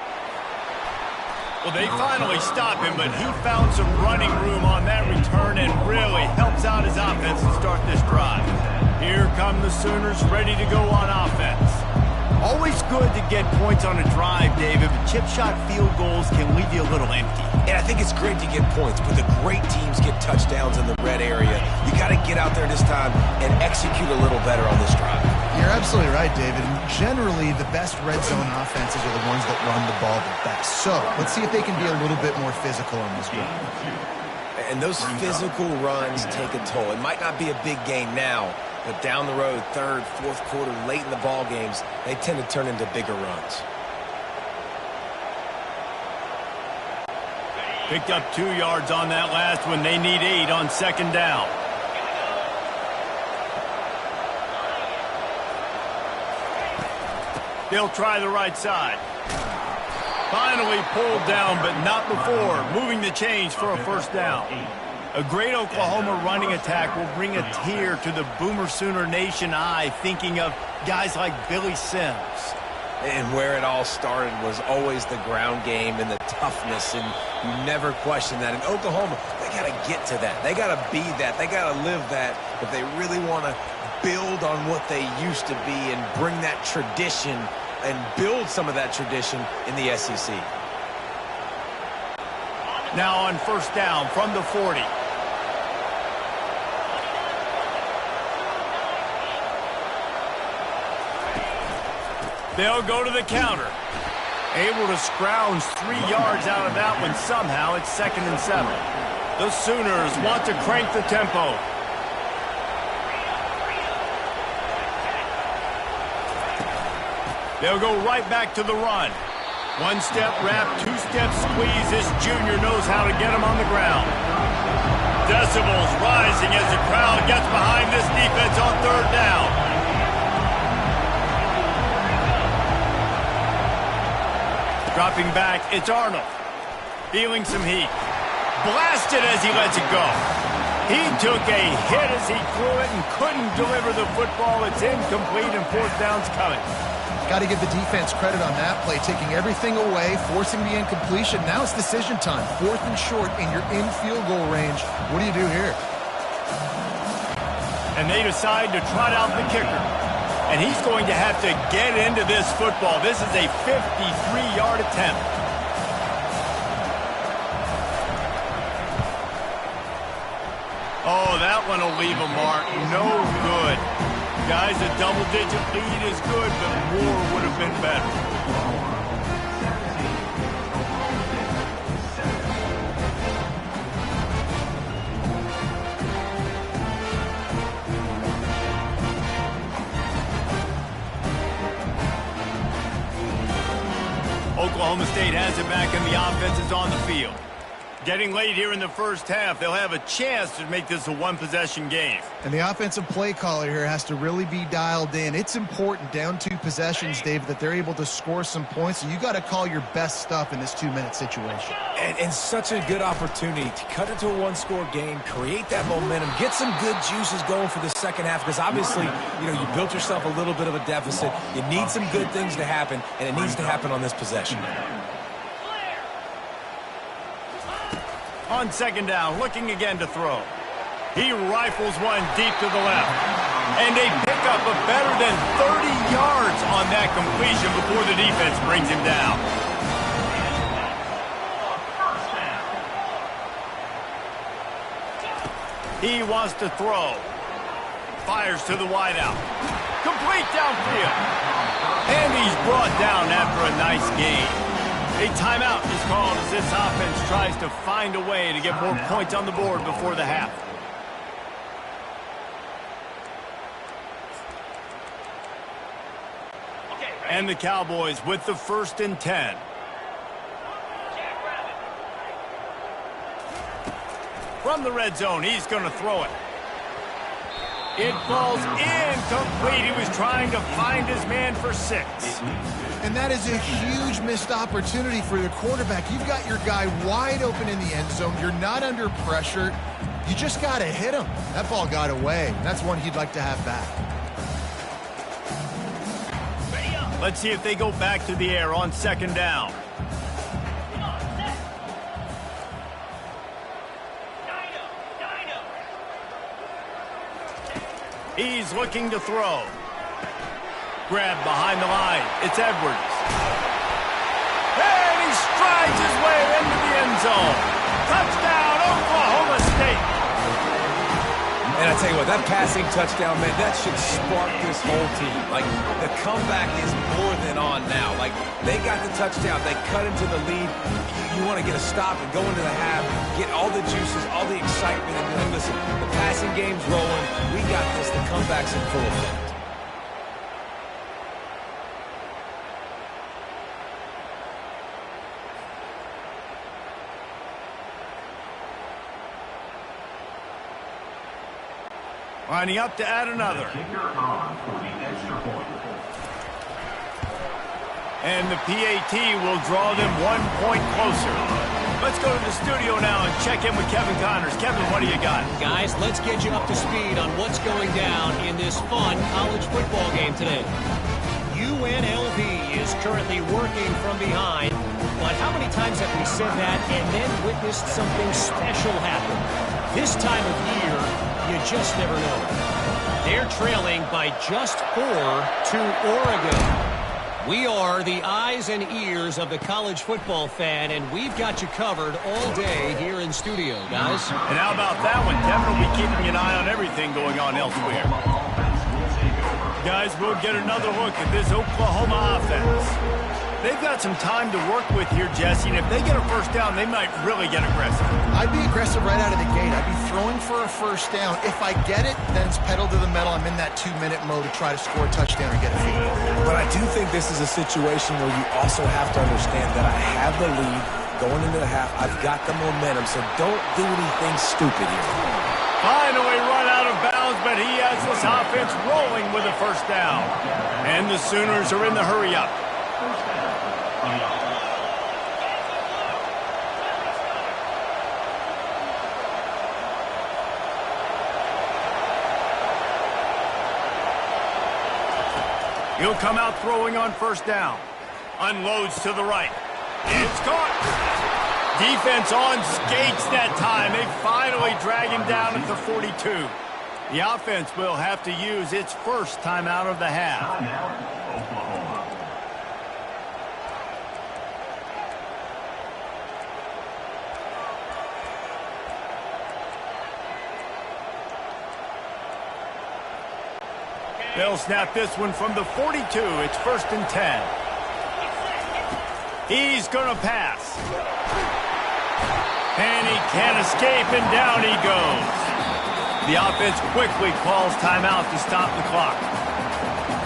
Well, they finally stop him, but he found some running room on that return and really helps out his offense to start this drive. Here come the Sooners ready to go on offense. Always good to get points on a drive, David, but chip shot field goals can leave you a little empty. And I think it's great to get points, but the great teams get touchdowns in the red area. You got to get out there this time and execute a little better on this drive. You're absolutely right, David. And generally, the best red zone offenses are the ones that run the ball the best. So let's see if they can be a little bit more physical on this drive. And those physical runs take a toll. It might not be a big game now, but down the road, third, fourth quarter, late in the ball games, they tend to turn into bigger runs. Picked up 2 yards on that last one. They need 8 on second down. They'll try the right side. Finally pulled down, but not before. Moving the chains for a first down. A great Oklahoma running attack will bring a tear to the Boomer Sooner Nation eye, thinking of guys like Billy Sims. And where it all started was always the ground game and the toughness, and you never question that. In Oklahoma, they got to get to that. They got to be that. They got to live that if they really want to build on what they used to be and bring that tradition and build some of that tradition in the SEC. Now on first down from the 40. They'll go to the counter. Able to scrounge 3 yards out of that one somehow. It's 2nd and 7. The Sooners want to crank the tempo. They'll go right back to the run. 1-step wrap, 2-step squeeze. This junior knows how to get him on the ground. Decibels rising as the crowd gets behind this defense on third down. Dropping back, it's Arnold. Feeling some heat. Blasted as he lets it go. He took a hit as he threw it and couldn't deliver the football. It's incomplete and fourth down's coming. Got to give the defense credit on that play, taking everything away, forcing the incompletion. Now it's decision time. 4th and short, and you're in field goal range. What do you do here? And they decide to trot out the kicker. And he's going to have to get into this football. This is a 53-yard attempt. Oh, that one will leave a mark. No good. Guys, a double-digit lead is good, but more would have been better. Oklahoma State has it back, and the offense is on the field. Getting late here in the first half, they'll have a chance to make this a one-possession game. And the offensive play caller here has to really be dialed in. It's important, down 2 possessions, David, that they're able to score some points. So you got to call your best stuff in this 2-minute situation. And such a good opportunity to cut it to a 1-score game, create that momentum, get some good juices going for the second half, because obviously, you built yourself a little bit of a deficit. You need some good things to happen, and it needs to happen on this possession. On second down, looking again to throw. He rifles one deep to the left. And they pick up a better than 30 yards on that completion before the defense brings him down. He wants to throw. Fires to the wideout. Complete downfield. And he's brought down after a nice gain. A timeout is called as this offense tries to find a way to get more points on the board before the half. And the Cowboys with the 1st and 10. From the red zone, he's going to throw it. It falls incomplete. He was trying to find his man for 6. And that is a huge missed opportunity for the quarterback. You've got your guy wide open in the end zone. You're not under pressure. You just got to hit him. That ball got away. That's one he'd like to have back. Let's see if they go back to the air on 2nd down. He's looking to throw. Grabbed behind the line. It's Edwards. And he strides his way into the end zone. Touchdown, Oklahoma State. And I tell you what, that passing touchdown, man, that should spark this whole team. Like, the comeback is more than on now. Like, they got the touchdown. They cut into the lead. You want to get a stop and go into the half, get all the juices, all the excitement. And then, listen, the passing game's rolling. We got this. The comeback's in full effect. Lining up to add another. And the PAT will draw them 1 point closer. Let's go to the studio now and check in with Kevin Connors. Kevin, what do you got? Guys, let's get you up to speed on what's going down in this fun college football game today. UNLV is currently working from behind, but how many times have we said that and then witnessed something special happen? This time of year, you just never know. They're trailing by just 4 to Oregon. We are the eyes and ears of the college football fan, and we've got you covered all day here in studio, guys. And how about that one? Kevin will be keeping an eye on everything going on elsewhere. Guys, we'll get another look at this Oklahoma offense. They've got some time to work with here, Jesse, and if they get a first down, they might really get aggressive. I'd be aggressive right out of the gate. I'd be throwing for a first down. If I get it, then it's pedal to the metal. I'm in that 2-minute mode to try to score a touchdown or get a field goal. But I do think this is a situation where you also have to understand that I have the lead going into the half. I've got the momentum, so don't do anything stupid here. Finally run out of bounds, but he has this offense rolling with a first down. And the Sooners are in the hurry-up. He'll come out throwing on first down. Unloads to the right. It's caught. Defense on skates that time. They finally drag him down at the 42. The offense will have to use its first time out of the half. They'll snap this one from the 42. It's 1st and 10. He's going to pass. And he can't escape, and down he goes. The offense quickly calls timeout to stop the clock.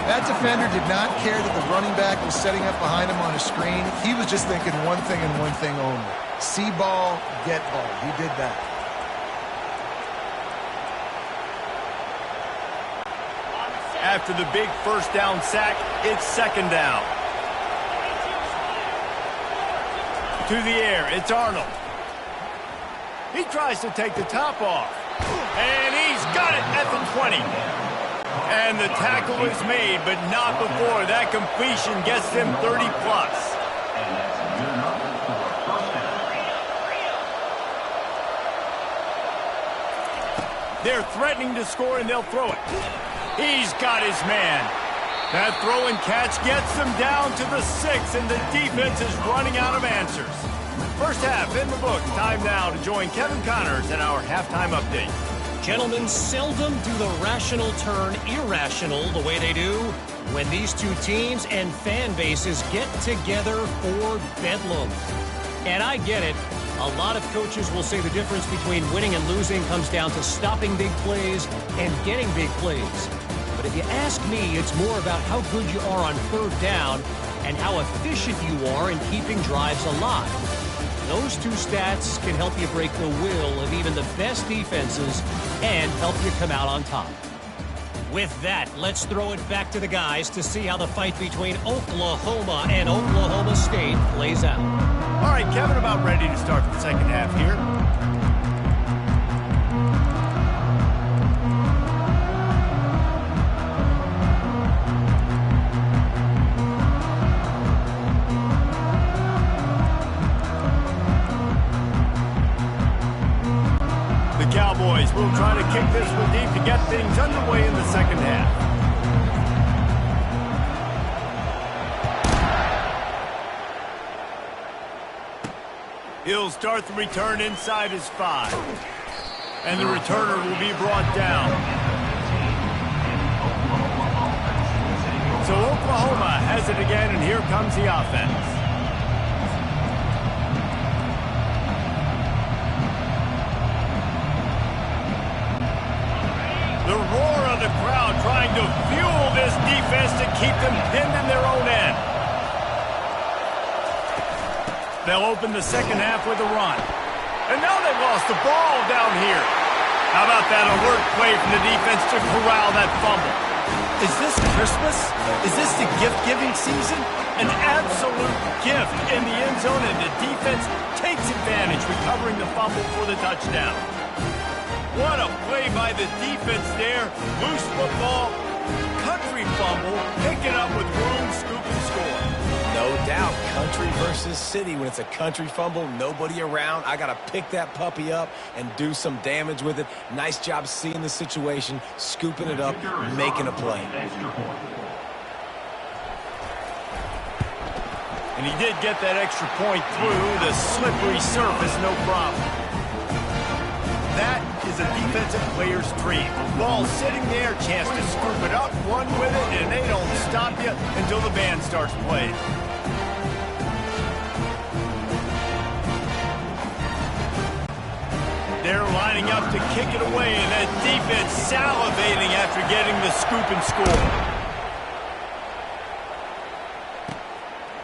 That defender did not care that the running back was setting up behind him on a screen. He was just thinking one thing and one thing only. See ball, get ball. He did that. After the big first down sack, it's 2nd down. To the air, it's Arnold. He tries to take the top off. And he's got it at the 20. And the tackle is made, but not before that completion gets them 30 plus. They're threatening to score, and they'll throw it. He's got his man. That throw and catch gets them down to the 6, and the defense is running out of answers. First half in the books. Time now to join Kevin Connors in our halftime update. Gentlemen, seldom do the rational turn irrational the way they do when these two teams and fan bases get together for bedlam. And I get it. A lot of coaches will say the difference between winning and losing comes down to stopping big plays and getting big plays. But if you ask me, it's more about how good you are on 3rd down and how efficient you are in keeping drives alive. Those two stats can help you break the will of even the best defenses and help you come out on top. With that, let's throw it back to the guys to see how the fight between Oklahoma and Oklahoma State plays out. All right, Kevin, about ready to start the second half here. Cowboys will try to kick this one deep to get things underway in the second half. He'll start the return inside his 5. And the returner will be brought down. So Oklahoma has it again, and here comes the offense. The roar of the crowd trying to fuel this defense to keep them pinned in their own end. They'll open the second half with a run. And now they've lost the ball down here. How about that alert play from the defense to corral that fumble? Is this Christmas? Is this the gift-giving season? An absolute gift in the end zone, and the defense takes advantage, recovering the fumble for the touchdown. What a play by the defense there. Loose football, country fumble, pick it up with room, scoop and score. No doubt, country versus city. When it's a country fumble, nobody around. I got to pick that puppy up and do some damage with it. Nice job seeing the situation, scooping it up, making a play. And he did get that extra point through the slippery surface, no problem. That is a defensive player's dream. Ball sitting there, chance to scoop it up, run with it, and they don't stop you until the band starts playing. They're lining up to kick it away, and that defense salivating after getting the scoop and score.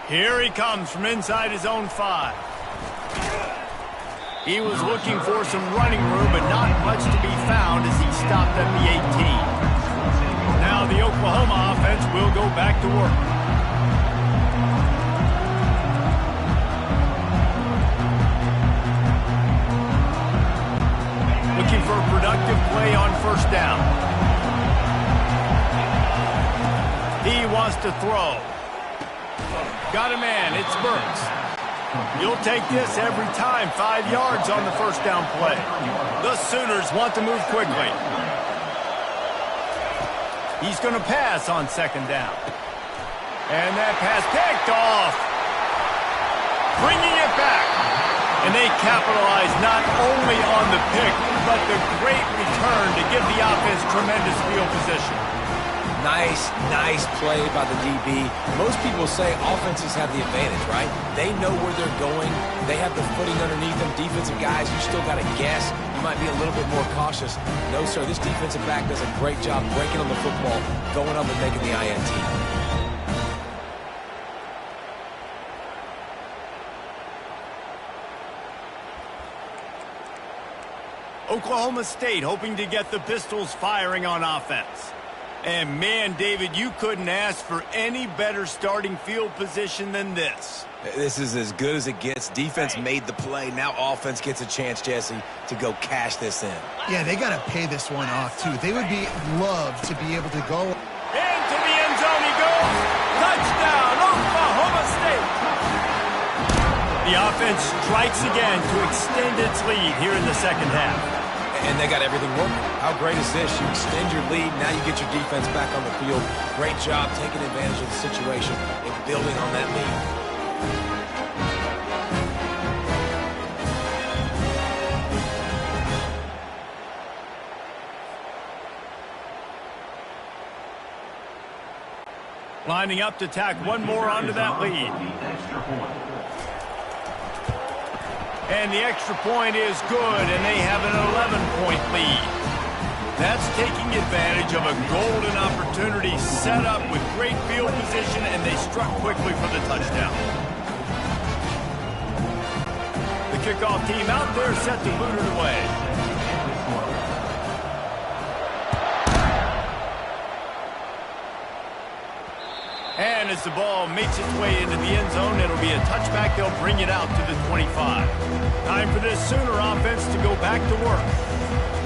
Here he comes from inside his own 5. He was looking for some running room, but not much to be found as he stopped at the 18. Now the Oklahoma offense will go back to work. Looking for a productive play on first down. He wants to throw. Got a man, it's Burks. You'll take this every time. 5 yards on the first down play. The Sooners want to move quickly. He's going to pass on second down. And that pass picked off. Bringing it back. And they capitalize not only on the pick, but the great return to give the offense tremendous field position. Nice play by the DB. Most people say offenses have the advantage, right? They know where they're going. They have the footing underneath them. Defensive guys, you still got to guess. You might be a little bit more cautious. No, sir, this defensive back does a great job breaking on the football, going up and making the INT. Oklahoma State hoping to get the Pistols firing on offense. And man, David, you couldn't ask for any better starting field position than this. This is as good as it gets. Defense made the play. Now offense gets a chance, Jesse, to go cash this in. Yeah, they got to pay this one off, too. They would love to be able to go. Into the end zone he goes. Touchdown, Oklahoma State. The offense strikes again to extend its lead here in the second half. And they got everything working. How great is this? You extend your lead, now you get your defense back on the field. Great job taking advantage of the situation and building on that lead. Lining up to tack one more onto that lead. And the extra point is good, and they have an 11-point lead. That's taking advantage of a golden opportunity set up with great field position, and they struck quickly for the touchdown. The kickoff team out there set to boot it away. And as the ball makes its way into the end zone, it'll be a touchback. They'll bring it out to the 25. Time for this Sooner offense to go back to work.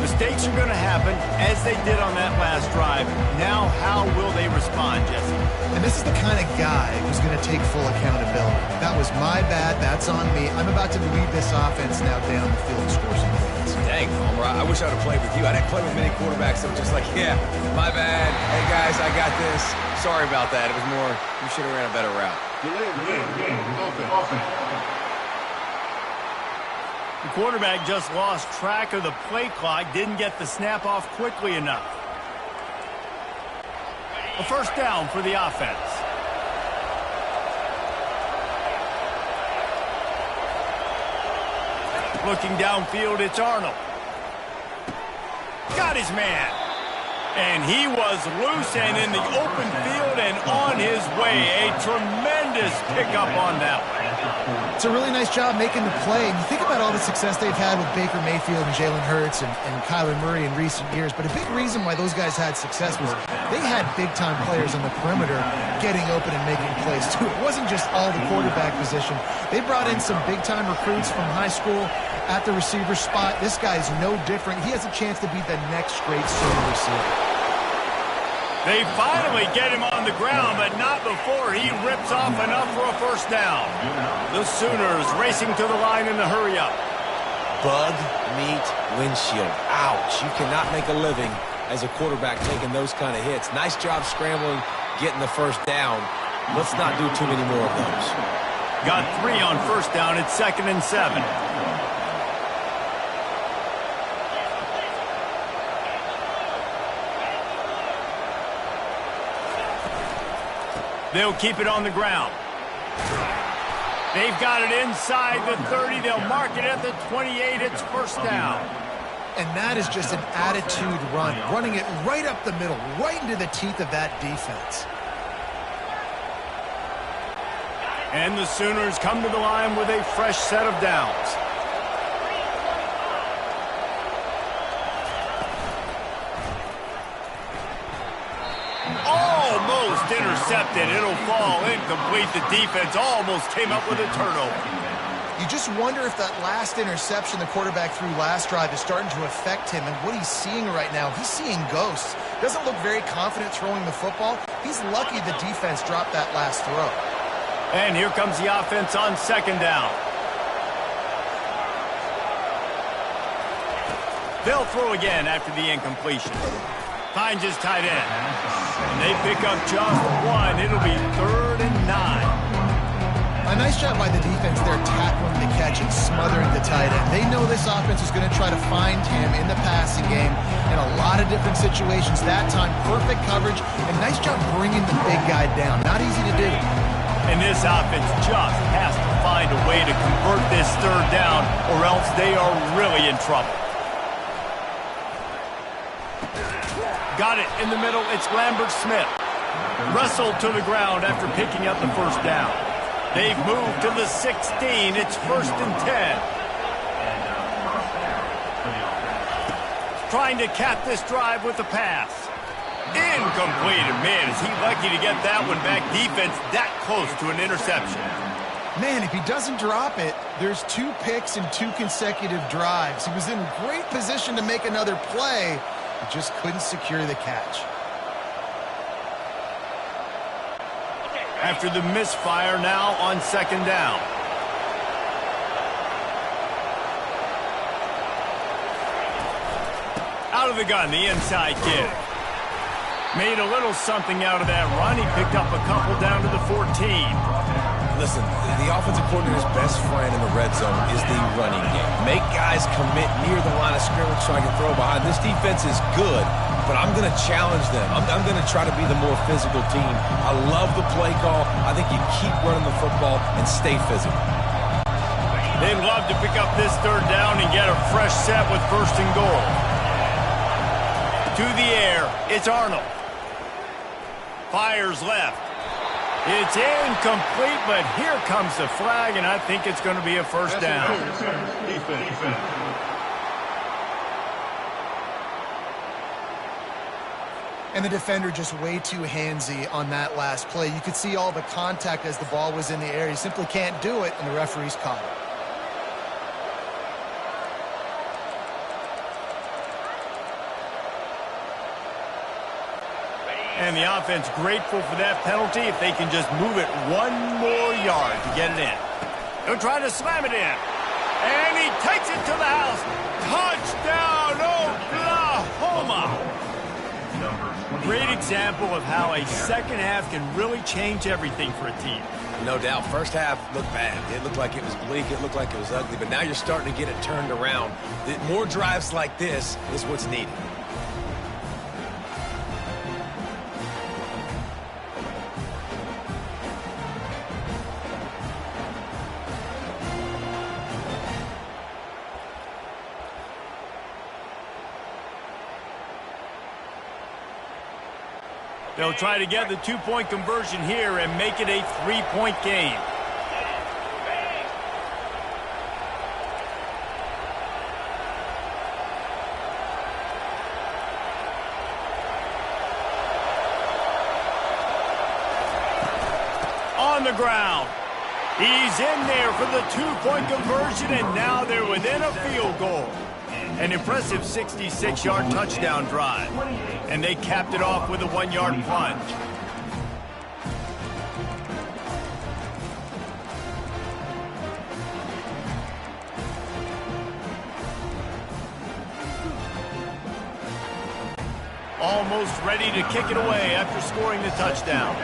Mistakes are going to happen, as they did on that last drive. Now, how will they respond, Jesse? And this is the kind of guy who's going to take full accountability. That was my bad. That's on me. I'm about to lead this offense now down the field and score some points. Dang, Homer, I wish I would have played with you. I didn't play with many quarterbacks that were just like, yeah, my bad. Hey, guys, I got this. Sorry about that. It was more, you should have ran a better route. The quarterback just lost track of the play clock, didn't get the snap off quickly enough. A first down for the offense. Looking downfield, it's Arnold. Got his man. And he was loose and in the open field and on his way. A tremendous pickup on that one. It's a really nice job making the play. And you think about all the success they've had with Baker Mayfield and Jalen Hurts and Kyler Murray in recent years. But a big reason why those guys had success was they had big-time players on the perimeter getting open and making plays, too. It wasn't just all the quarterback position. They brought in some big-time recruits from high school at the receiver spot. This guy's no different. He has a chance to be the next great Sooner receiver. They finally get him on the ground, but not before he rips off enough for a first down. The Sooners racing to the line in the hurry-up. Bug, meat, windshield. Ouch. You cannot make a living as a quarterback taking those kind of hits. Nice job scrambling, getting the first down. Let's not do too many more of those. Got 3 on first down. It's 2nd and 7. They'll keep it on the ground. They've got it inside the 30. They'll mark it at the 28. It's first down. And that is just an attitude run, running it right up the middle, right into the teeth of that defense. And the Sooners come to the line with a fresh set of downs. Almost intercepted. It'll fall incomplete. The defense almost came up with a turnover. You just wonder if that last interception the quarterback threw last drive is starting to affect him and what he's seeing right now. He's seeing ghosts. Doesn't look very confident throwing the football. He's lucky the defense dropped that last throw. And here comes the offense on 2nd down. They'll throw again after the incompletion. Finds his tight end. And they pick up just 1. It'll be 3rd and 9. A nice job by the defense there tackling the catch and smothering the tight end. They know this offense is going to try to find him in the passing game in a lot of different situations. That time, perfect coverage, and nice job bringing the big guy down. Not easy to do. And this offense just has to find a way to convert this 3rd down, or else they are really in trouble. Got it in the middle. It's Lambert Smith. Wrestled to the ground after picking up the first down. They've moved to the 16. It's 1st and 10. Trying to cap this drive with the pass. Incomplete. And man, is he lucky to get that one back. Defense that close to an interception. Man, if he doesn't drop it, there's 2 picks and 2 consecutive drives. He was in great position to make another play. He just couldn't secure the catch. After the misfire, now on 2nd down. Out of the gun, the inside kick. Made a little something out of that run. He picked up a couple down to the 14. Listen, the offensive coordinator's best friend in the red zone is the running game. Make guys commit near the line of scrimmage so I can throw behind. This defense is good, but I'm going to challenge them. I'm going to try to be the more physical team. I love the play call. I think you keep running the football and stay physical. They'd love to pick up this 3rd down and get a fresh set with 1st and goal. To the air, it's Arnold. Fires left. It's incomplete, but here comes the flag, and I think it's going to be a first down. And the defender just way too handsy on that last play. You could see all the contact as the ball was in the air. He simply can't do it, and the referee's caught it. And the offense grateful for that penalty if they can just move it one more yard to get it in. He'll try to slam it in. And he takes it to the house. Touchdown, Oklahoma! Great example of how a second half can really change everything for a team. No doubt. First half looked bad. It looked like it was bleak. It looked like it was ugly. But now you're starting to get it turned around. More drives like this is what's needed. They'll try to get the two-point conversion here and make it a three-point game. On the ground. He's in there for the two-point conversion, and now they're within a field goal. An impressive 66-yard touchdown drive. And they capped it off with a one-yard plunge. Almost ready to kick it away after scoring the touchdown.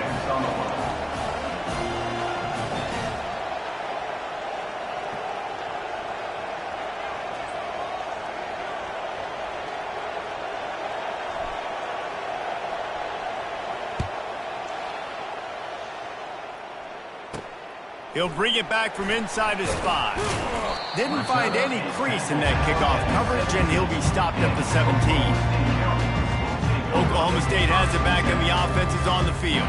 He'll bring it back from inside his 5. Didn't find any crease in that kickoff coverage, and he'll be stopped at the 17. Oklahoma State has it back, and the offense is on the field.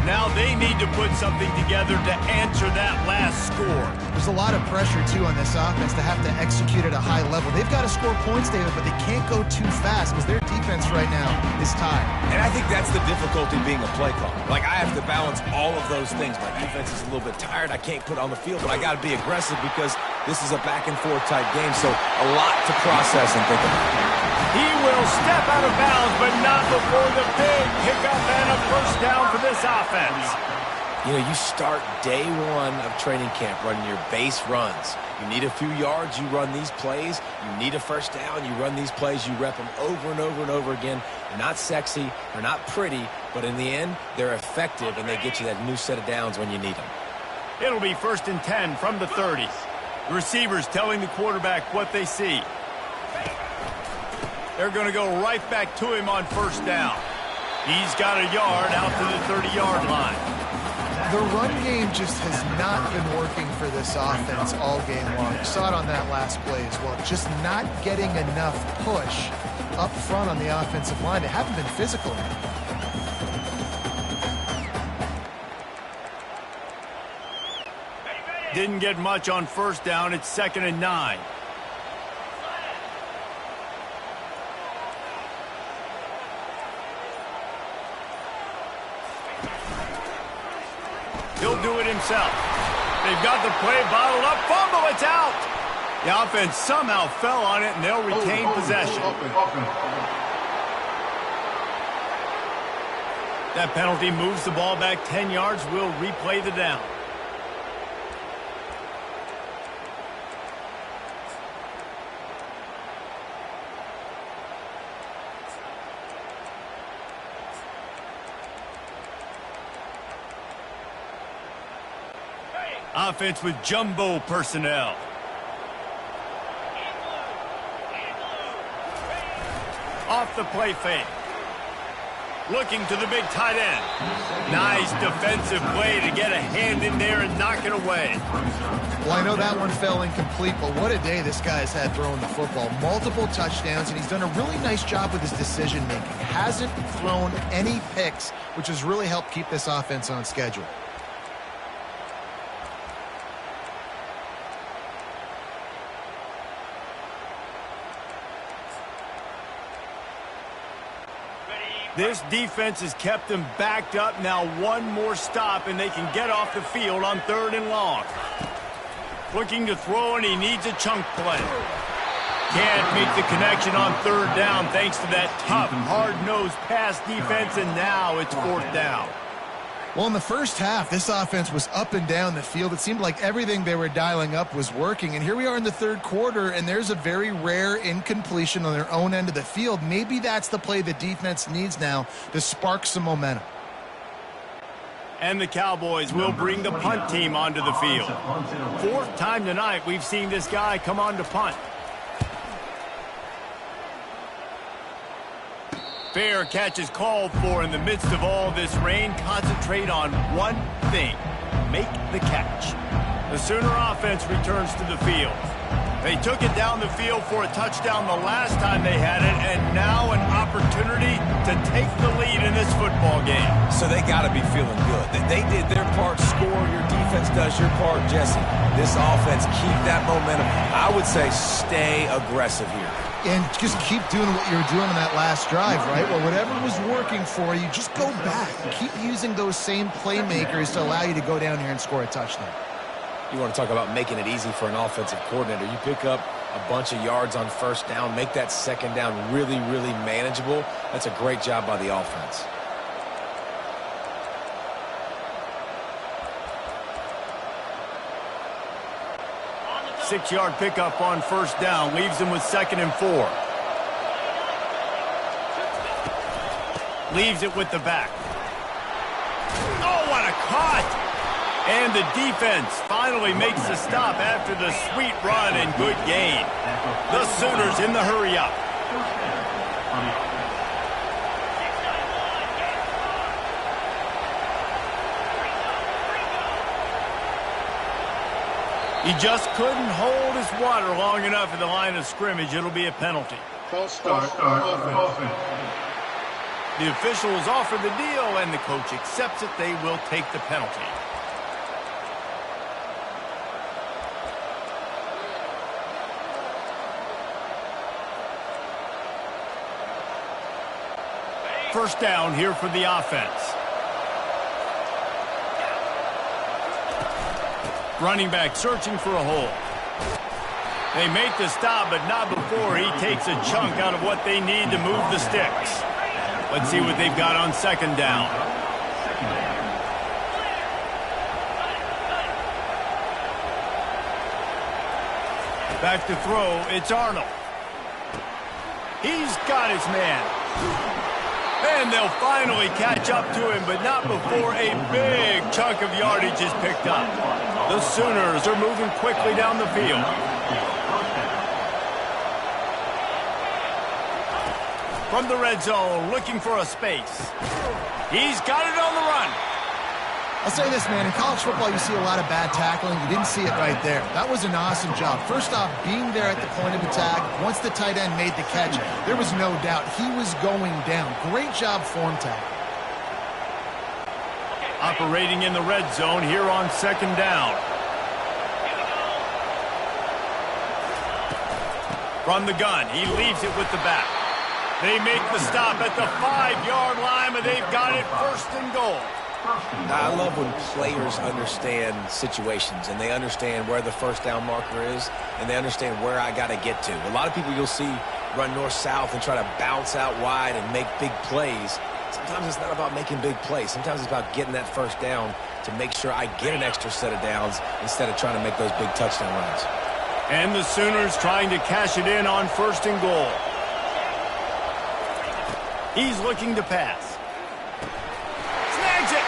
Now they need to put something together to answer that last score. There's a lot of pressure, too, on this offense to have to execute at a high level. They've got to score points, David, but they can't go too fast because their defense right now is tied. And I think that's the difficulty being a play caller. Like, I have to balance all of those things. My defense is a little bit tired. I can't put on the field, but I got to be aggressive because this is a back-and-forth type game, so a lot to process and think about. He will step out of bounds, but not before the big pickup and a first down for this offense. You know, you start day one of training camp running your base runs. You need a few yards, you run these plays. You need a first down, you run these plays. You rep them over and over and over again. They're not sexy, they're not pretty, but in the end, they're effective, and they get you that new set of downs when you need them. It'll be 1st and 10 from the 30. The receivers telling the quarterback what they see. They're going to go right back to him on first down. He's got a yard out to the 30-yard line. The run game just has not been working for this offense all game long. You saw it on that last play as well. Just not getting enough push up front on the offensive line. They haven't been physical enough. Didn't get much on first down. It's 2nd and 9. He'll do it himself. They've got the play bottled up. Fumble, it's out. The offense somehow fell on it, and they'll retain possession. That penalty moves the ball back 10 yards. We'll replay the down. Offense with jumbo personnel. Off the play fake. Looking to the big tight end. Nice defensive play to get a hand in there and knock it away. Well, I know that one fell incomplete, but what a day this guy's had throwing the football. Multiple touchdowns, and he's done a really nice job with his decision-making. Hasn't thrown any picks, which has really helped keep this offense on schedule. This defense has kept them backed up. Now one more stop, and they can get off the field on 3rd and long. Looking to throw, and he needs a chunk play. Can't make the connection on 3rd down thanks to that tough, hard-nosed pass defense, and now it's 4th down. Well, in the first half, this offense was up and down the field. It seemed like everything they were dialing up was working. And here we are in the 3rd quarter, and there's a very rare incompletion on their own end of the field. Maybe that's the play the defense needs now to spark some momentum. And the Cowboys will bring the punt team onto the field. 4th time tonight we've seen this guy come on to punt. Fair catch is called for in the midst of all this rain. Concentrate on one thing: make the catch. The Sooner offense returns to the field. They took it down the field for a touchdown the last time they had it, and now an opportunity to take the lead in this football game. So they got to be feeling good. They did their part, score. Your defense does your part, Jesse. This offense, keep that momentum. I would say stay aggressive here. And just keep doing what you were doing on that last drive, right? Well, whatever was working for you, just go back. Keep using those same playmakers to allow you to go down here and score a touchdown. You want to talk about making it easy for an offensive coordinator. You pick up a bunch of yards on 1st down, make that 2nd down really, really manageable. That's a great job by the offense. Six-yard pickup on 1st down leaves him with 2nd and 4. Leaves it with the back. Oh, what a cut! And the defense finally makes the stop after the sweet run and good gain. The Sooners in the hurry-up. He just couldn't hold his water long enough at the line of scrimmage. It'll be a penalty. False start offense. The officials offer the deal, and the coach accepts it. They will take the penalty. First down here for the offense. Running back searching for a hole. They make the stop, but not before he takes a chunk out of what they need to move the sticks. Let's see what they've got on 2nd down. Back to throw, it's Arnold. He's got his man. And they'll finally catch up to him, but not before a big chunk of yardage is picked up. The Sooners are moving quickly down the field. From the red zone, looking for a space. He's got it on the run. I'll say this, man. In college football, you see a lot of bad tackling. You didn't see it right there. That was an awesome job. First off, being there at the point of attack. Once the tight end made the catch, there was no doubt he was going down. Great job form tackle. Operating in the red zone here on 2nd down. From the gun, he leaves it with the back. They make the stop at the 5-yard line, but they've got it 1st and goal. I love when players understand situations and they understand where the 1st down marker is and they understand where I got to get to. A lot of people you'll see run north-south and try to bounce out wide and make big plays. Sometimes it's not about making big plays. Sometimes it's about getting that 1st down to make sure I get an extra set of downs instead of trying to make those big touchdown runs. And the Sooners trying to cash it in on 1st and goal. He's looking to pass. Snags it.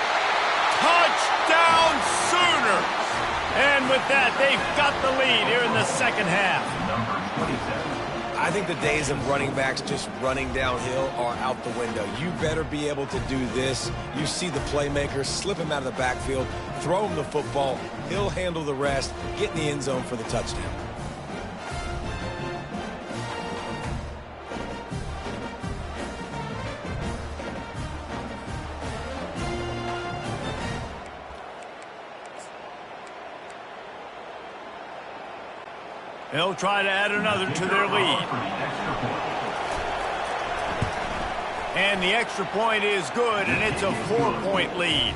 Touchdown Sooners. And with that, they've got the lead here in the 2nd half. I think the days of running backs just running downhill are out the window. You better be able to do this. You see the playmaker, slip him out of the backfield, throw him the football. He'll handle the rest, get in the end zone for the touchdown. They'll try to add another to their lead. And the extra point is good, and it's a 4-point lead.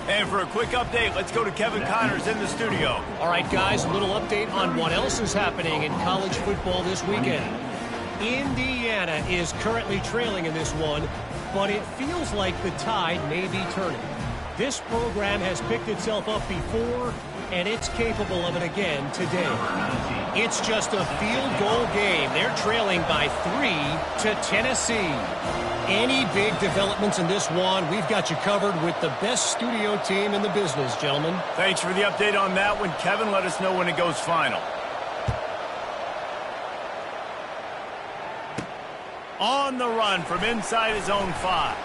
And for a quick update, let's go to Kevin Connors in the studio. All right, guys, a little update on what else is happening in college football this weekend. Indiana is currently trailing in this one, but it feels like the tide may be turning. This program has picked itself up before, and it's capable of it again today. It's just a field goal game. They're trailing by 3 to Tennessee. Any big developments in this one, we've got you covered with the best studio team in the business, gentlemen. Thanks for the update on that one, Kevin. Let us know when it goes final. On the run from inside his own 5.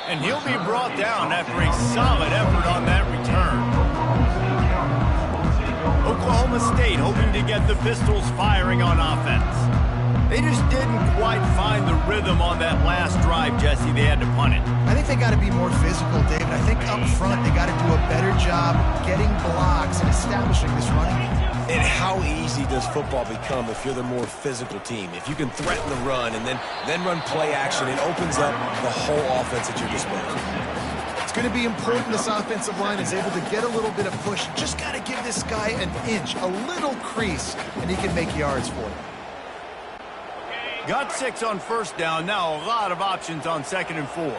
And he'll be brought down after a solid effort on that return. Oklahoma State hoping to get the Pistols firing on offense. They just didn't quite find the rhythm on that last drive, Jesse. They had to punt it. I think they got to be more physical, David. I think up front they got to do a better job getting blocks and establishing this running game. And how easy does football become if you're the more physical team? If you can threaten the run and then run play action, it opens up the whole offense at your disposal. It's going to be important this offensive line is able to get a little bit of push. Just got to give this guy an inch, a little crease, and he can make yards for you. Got 6 on first down. Now a lot of options on 2nd and 4.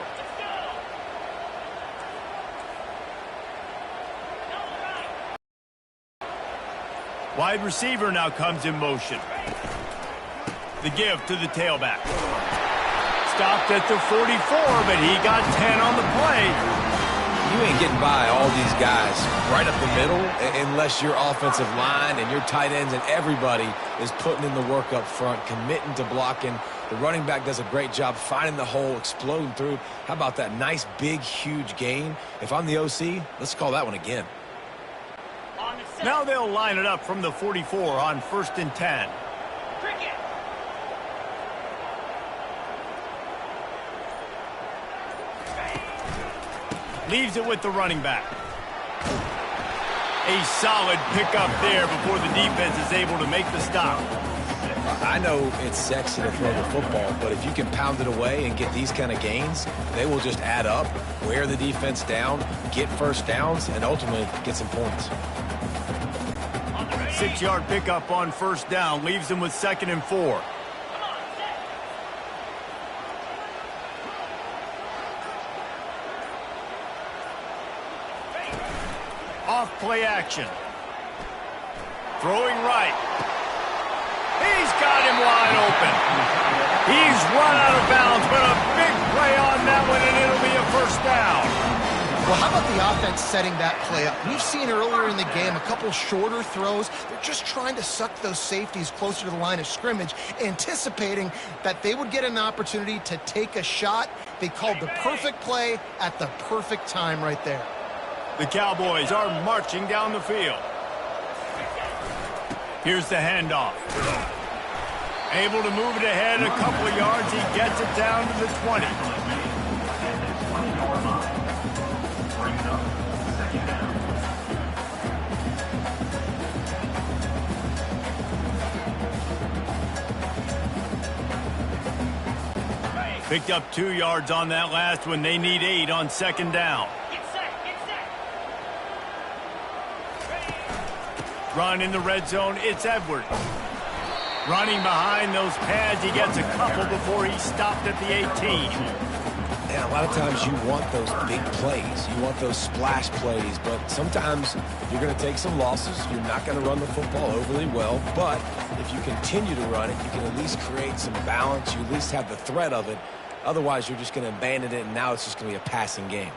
Wide receiver now comes in motion. The give to the tailback. Stopped at the 44, but he got 10 on the play. You ain't getting by all these guys right up the middle unless your offensive line and your tight ends and everybody is putting in the work up front, committing to blocking. The running back does a great job finding the hole, exploding through. How about that nice, big, huge gain? If I'm the OC, let's call that one again. Now they'll line it up from the 44 on 1st and 10. Leaves it with the running back. A solid pickup there before the defense is able to make the stop. I know it's sexy to throw the football, but if you can pound it away and get these kind of gains, they will just add up, wear the defense down, get first downs, and ultimately get some points. 6-yard pickup on 1st down. Leaves them with 2nd and 4. Off play action. Throwing right. He's got him wide open. He's run out of bounds, but a big play on that one, and it'll be a 1st down. Well, how about the offense setting that play up? We've seen earlier in the game a couple shorter throws. They're just trying to suck those safeties closer to the line of scrimmage, anticipating that they would get an opportunity to take a shot. They called the perfect play at the perfect time right there. The Cowboys are marching down the field. Here's the handoff. Able to move it ahead a couple of yards. He gets it down to the 20. Picked up 2 yards on that last one. They need 8 on 2nd down. Run in the red zone. It's Edwards. Running behind those pads. He gets a couple before he stopped at the 18. And a lot of times you want those big plays. You want those splash plays. But sometimes you're going to take some losses. You're not going to run the football overly well. But if you continue to run it, you can at least create some balance. You at least have the threat of it. Otherwise, you're just going to abandon it, and now it's just going to be a passing game.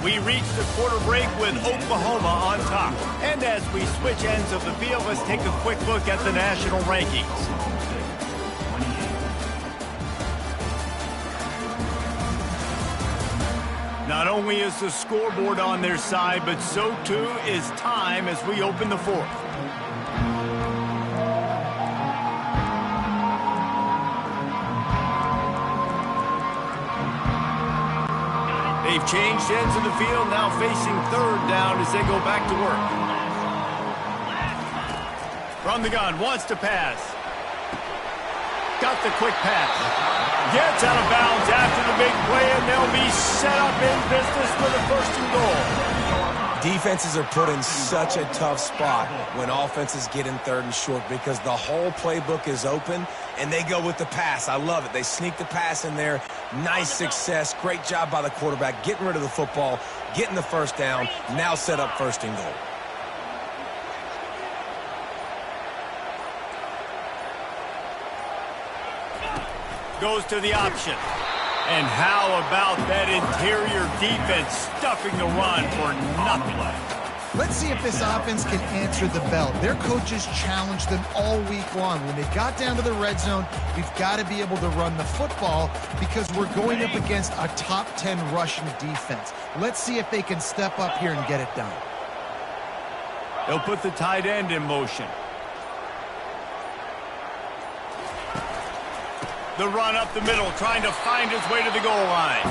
We reach the quarter break with Oklahoma on top. And as we switch ends of the field, let's take a quick look at the national rankings. Not only is the scoreboard on their side, but so too is time as we open the 4th. They've changed ends of the field, now facing third down as they go back to work. From the gun, wants to pass. Got the quick pass. Gets out of bounds after the big play, and they'll be set up in business with a first and goal. Defenses are put in such a tough spot when offenses get in third and short because the whole playbook is open, and they go with the pass. I love it. They sneak the pass in there. Nice success. Great job by the quarterback getting rid of the football, getting the first down, now set up first and goal. Goes to the option. And how about that interior defense stuffing the run for nothing? Let's see if this offense can answer the bell. Their coaches challenged them all week long. When they got down to the red zone, we've got to be able to run the football because we're going up against a top 10 rushing defense. Let's see if they can step up here and get it done. They'll put the tight end in motion. The run up the middle, trying to find his way to the goal line.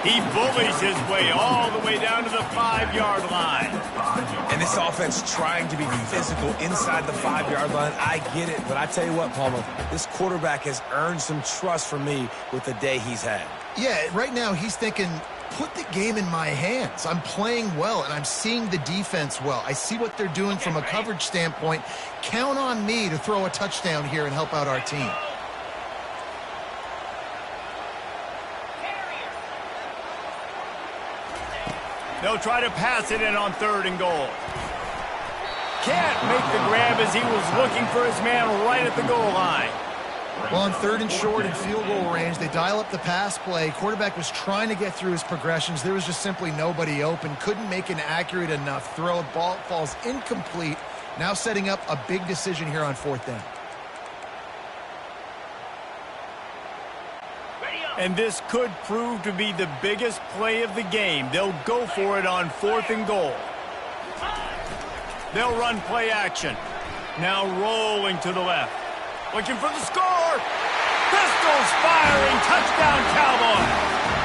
He bullies his way all the way down to the 5-yard line. And this offense trying to be physical inside the 5-yard line. I get it, but I tell you what, Palmer, this quarterback has earned some trust from me with the day he's had. Yeah, right now he's thinking, put the game in my hands. I'm playing well, and I'm seeing the defense well. I see what they're doing from a coverage standpoint. Count on me to throw a touchdown here and help out our team. They'll try to pass it in on third and goal. Can't make the grab as he was looking for his man right at the goal line. Well, on third and short and field goal range, they dial up the pass play. Quarterback was trying to get through his progressions. There was just simply nobody open. Couldn't make an accurate enough throw. Ball falls incomplete. Now setting up a big decision here on fourth down. And this could prove to be the biggest play of the game. They'll go for it on fourth and goal. They'll run play action. Now rolling to the left. Looking for the score. Pistols firing. Touchdown, Cowboys.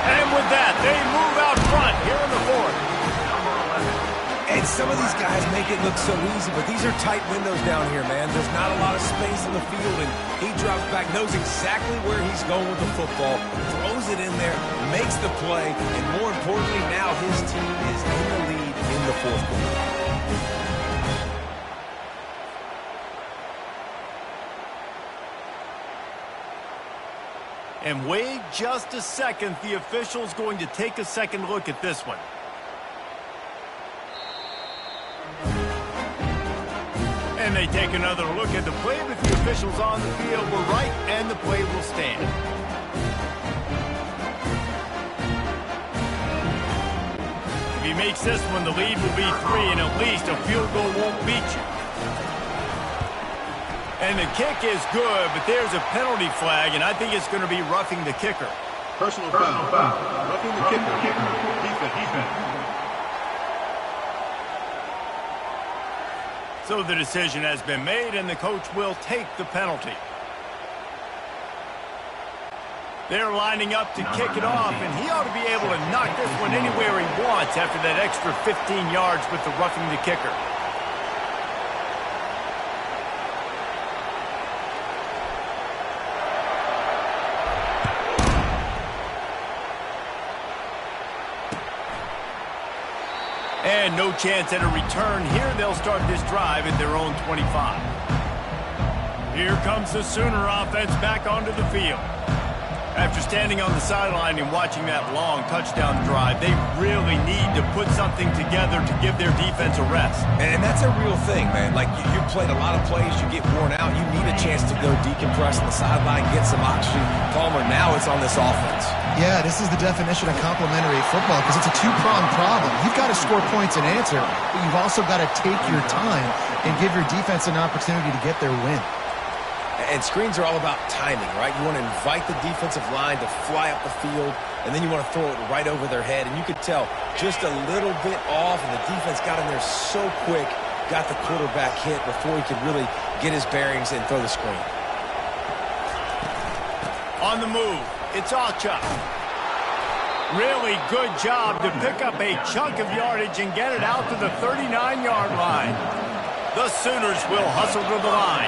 And with that, they move out front here in the fourth. And some of these guys make it look so easy, but these are tight windows down here, man. There's not a lot of space in the field, and he drops back, knows exactly where he's going with the football, throws it in there, makes the play, and more importantly, now his team is in the lead in the fourth quarter. And wait just a second. The official's going to take a second look at this one. And they take another look at the play, but the officials on the field were right, and the play will stand. If he makes this one, the lead will be 3, and at least a field goal won't beat you. And the kick is good, but there's a penalty flag, and I think it's going to be roughing the kicker. Personal foul. Roughing the kicker. Defense. So the decision has been made, and the coach will take the penalty. They're lining up to kick it off, and he ought to be able to knock this one anywhere he wants after that extra 15 yards with the roughing the kicker. And no chance at a return here. They'll start this drive at their own 25. Here comes the Sooner offense back onto the field. After standing on the sideline and watching that long touchdown drive, they really need to put something together to give their defense a rest. And that's a real thing, man. Like, you played a lot of plays, you get worn out, you need a chance to go decompress on the sideline, get some oxygen. Palmer, now it's on this offense. Yeah, this is the definition of complementary football because it's a two-pronged problem. You've got to score points and answer, but you've also got to take your time and give your defense an opportunity to get their win. And screens are all about timing, right? You want to invite the defensive line to fly up the field, and then you want to throw it right over their head. And you could tell just a little bit off, and the defense got in there so quick, got the quarterback hit before he could really get his bearings and throw the screen. On the move, it's Ocha. Really good job to pick up a chunk of yardage and get it out to the 39-yard line. The Sooners will hustle to the line.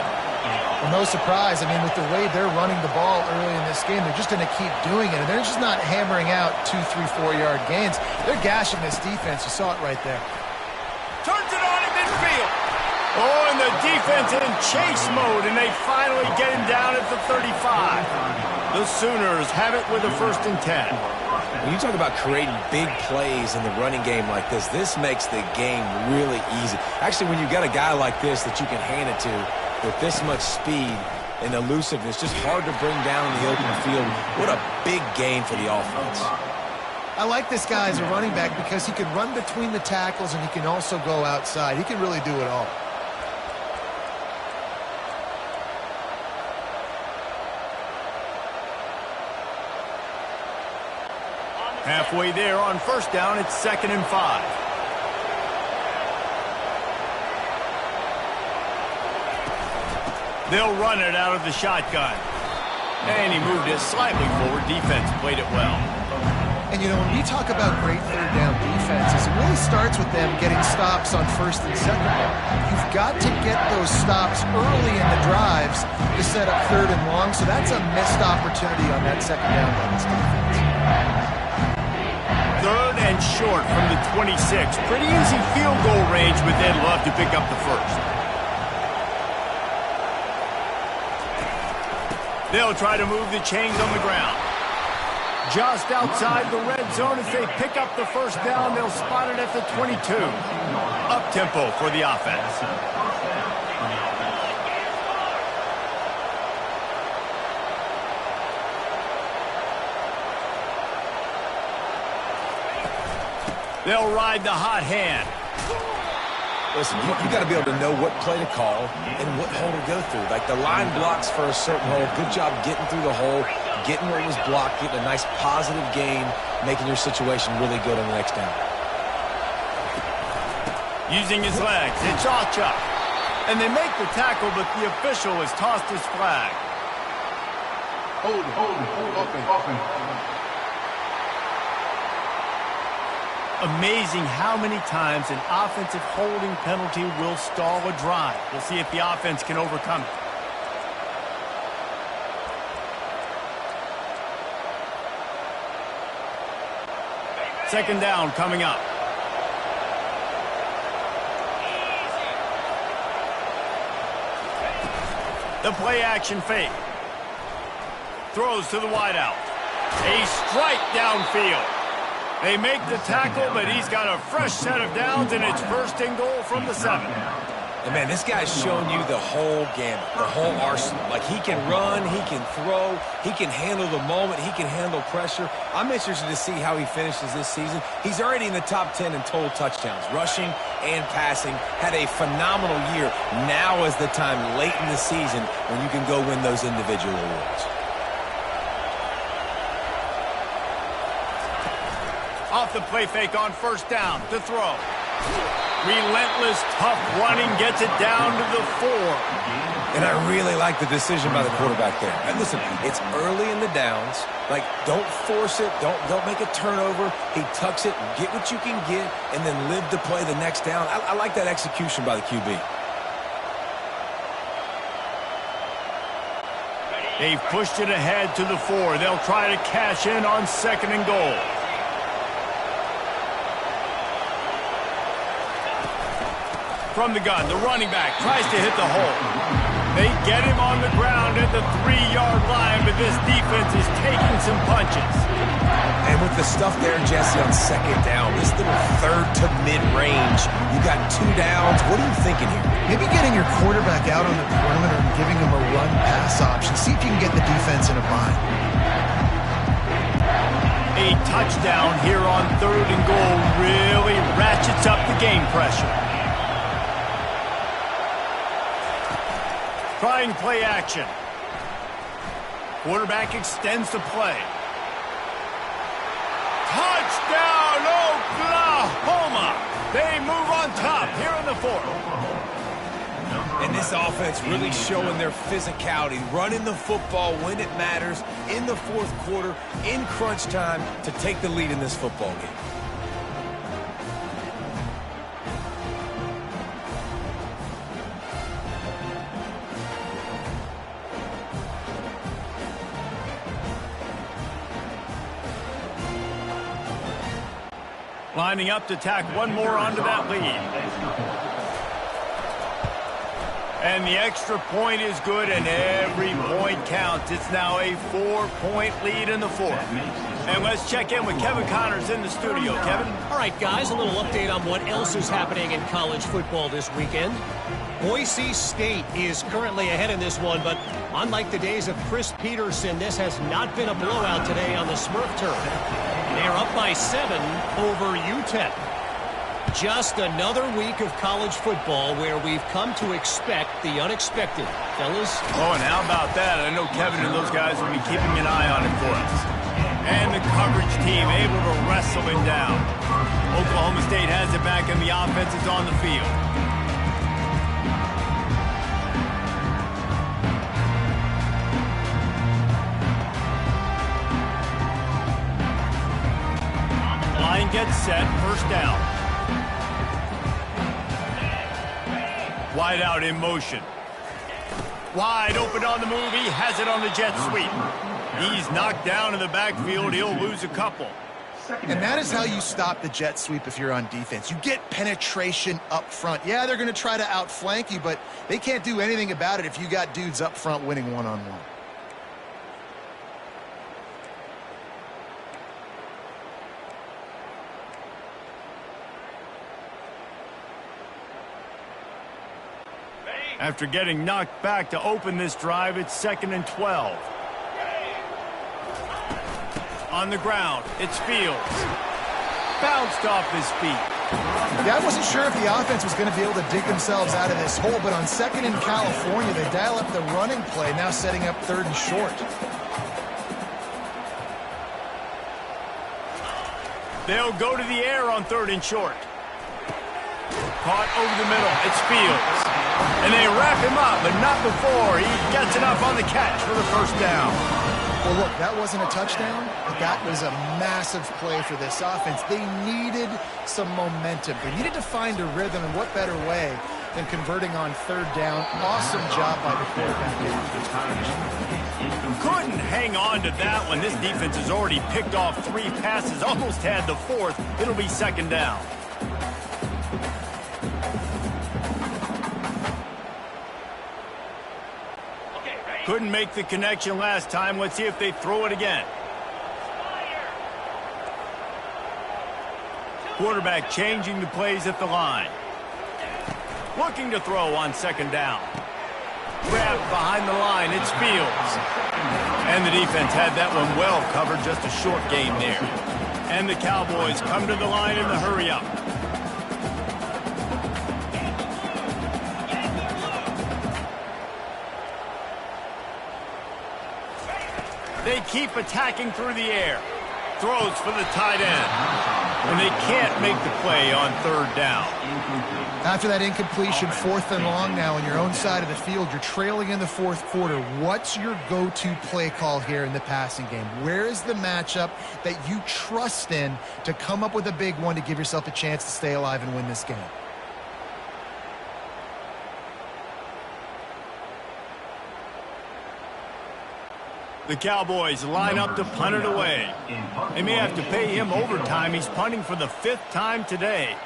Well, no surprise. I mean, with the way they're running the ball early in this game, they're just going to keep doing it. And they're just not hammering out 2, 3, 4-yard gains. They're gashing this defense. You saw it right there. Turns it on in midfield. Oh, and the defense in chase mode, and they finally get him down at the 35. The Sooners have it with a 1st and 10. When you talk about creating big plays in the running game like this, this makes the game really easy. Actually, when you've got a guy like this that you can hand it to with this much speed and elusiveness, just hard to bring down in the open field. What a big gain for the offense. I like this guy as a running back because he can run between the tackles and he can also go outside. He can really do it all. Halfway there on 1st down, it's 2nd and 5. They'll run it out of the shotgun. And he moved it slightly forward. Defense played it well. And, you know, when we talk about great 3rd down defenses, it really starts with them getting stops on 1st and 2nd down. You've got to get those stops early in the drives to set up 3rd and long, so that's a missed opportunity on that 2nd down by this defense. 3rd and short from the 26. Pretty easy field goal range, but they'd love to pick up the 1st. They'll try to move the chains on the ground. Just outside the red zone. If they pick up the 1st down, they'll spot it at the 22. Up-tempo for the offense. They'll ride the hot hand. Listen, you got to be able to know what play to call and what hole to go through. Like the line blocks for a certain hole. Good job getting through the hole, getting where it was blocked, getting a nice positive gain, making your situation really good on the next down. Using his legs, it's Ocha. And they make the tackle, but the official has tossed his flag. Hold it. Amazing how many times an offensive holding penalty will stall a drive. We'll see if the offense can overcome it. Second down coming up. The play action fake. Throws to the wideout. A strike downfield. They make the tackle, but he's got a fresh set of downs, and it's 1st and goal from the 7. And, man, this guy's showing you the whole gamut, the whole arsenal. Like, he can run, he can throw, he can handle the moment, he can handle pressure. I'm interested to see how he finishes this season. He's already in the top 10 in total touchdowns, rushing and passing. Had a phenomenal year. Now is the time late in the season when you can go win those individual awards. Off the play fake on 1st down to throw. Relentless, tough running gets it down to the 4. And I really like the decision by the quarterback there. And listen, it's early in the downs. Like, don't force it. Don't make a turnover. He tucks it, get what you can get, and then live to play the next down. I like that execution by the QB. They've pushed it ahead to the 4. They'll try to cash in on 2nd and goal. From the gun, the running back tries to hit the hole. They get him on the ground at the 3-yard line, but this defense is taking some punches. And with the stuff there, Jesse, on 2nd down, this little 3rd to mid-range, you got 2 downs. What are you thinking here? Maybe getting your quarterback out on the perimeter and giving him a run-pass option. See if you can get the defense in a bind. A touchdown here on 3rd and goal really ratchets up the game pressure. Trying play action. Quarterback extends the play. Touchdown, Oklahoma! They move on top here in the 4th. And this offense really showing their physicality, running the football when it matters, in the fourth quarter, in crunch time, to take the lead in this football game. Lining up to tack one more onto that lead. And the extra point is good, and every point counts. It's now a 4-point lead in the fourth. And let's check in with Kevin Connors in the studio. Kevin? All right, guys, a little update on what else is happening in college football this weekend. Boise State is currently ahead in this one, but unlike the days of Chris Peterson, this has not been a blowout today on the Smurf turf. They're up by 7 over UTEP. Just another week of college football where we've come to expect the unexpected. Fellas? Oh, and how about that? I know Kevin and those guys will be keeping an eye on it for us. And the coverage team able to wrestle it down. Oklahoma State has it back, and the offense is on the field. Line gets set, first down. Wide out in motion. Wide open on the move. He has it on the jet sweep. He's knocked down in the backfield. He'll lose a couple. And that is how you stop the jet sweep if you're on defense. You get penetration up front. Yeah, they're going to try to outflank you, but they can't do anything about it if you got dudes up front winning one-on-one. After getting knocked back to open this drive, it's 2nd and 12. On the ground, it's Fields. Bounced off his feet. Yeah, I wasn't sure if the offense was going to be able to dig themselves out of this hole, but on 2nd in California, they dial up the running play, now setting up 3rd and short. They'll go to the air on 3rd and short. Caught over the middle. It's Fields. And they wrap him up, but not before he gets enough on the catch for the first down. Well, look, that wasn't a touchdown, but that was a massive play for this offense. They needed some momentum. They needed to find a rhythm, and what better way than converting on 3rd down. Awesome job by the quarterback. Couldn't hang on to that one. This defense has already picked off 3 passes, almost had the 4th. It'll be 2nd down. Couldn't make the connection last time. Let's see if they throw it again. Quarterback changing the plays at the line. Looking to throw on 2nd down. Grabbed behind the line. It's Fields. And the defense had that one well covered. Just a short game there. And the Cowboys come to the line in the hurry-up. They keep attacking through the air. Throws for the tight end. And they can't make the play on 3rd down. After that incompletion, 4th and long now on your own side of the field, you're trailing in the 4th quarter. What's your go-to play call here in the passing game? Where is the matchup that you trust in to come up with a big one to give yourself a chance to stay alive and win this game? The Cowboys line up to punt it away. They may have to pay him overtime. He's punting for the 5th time today.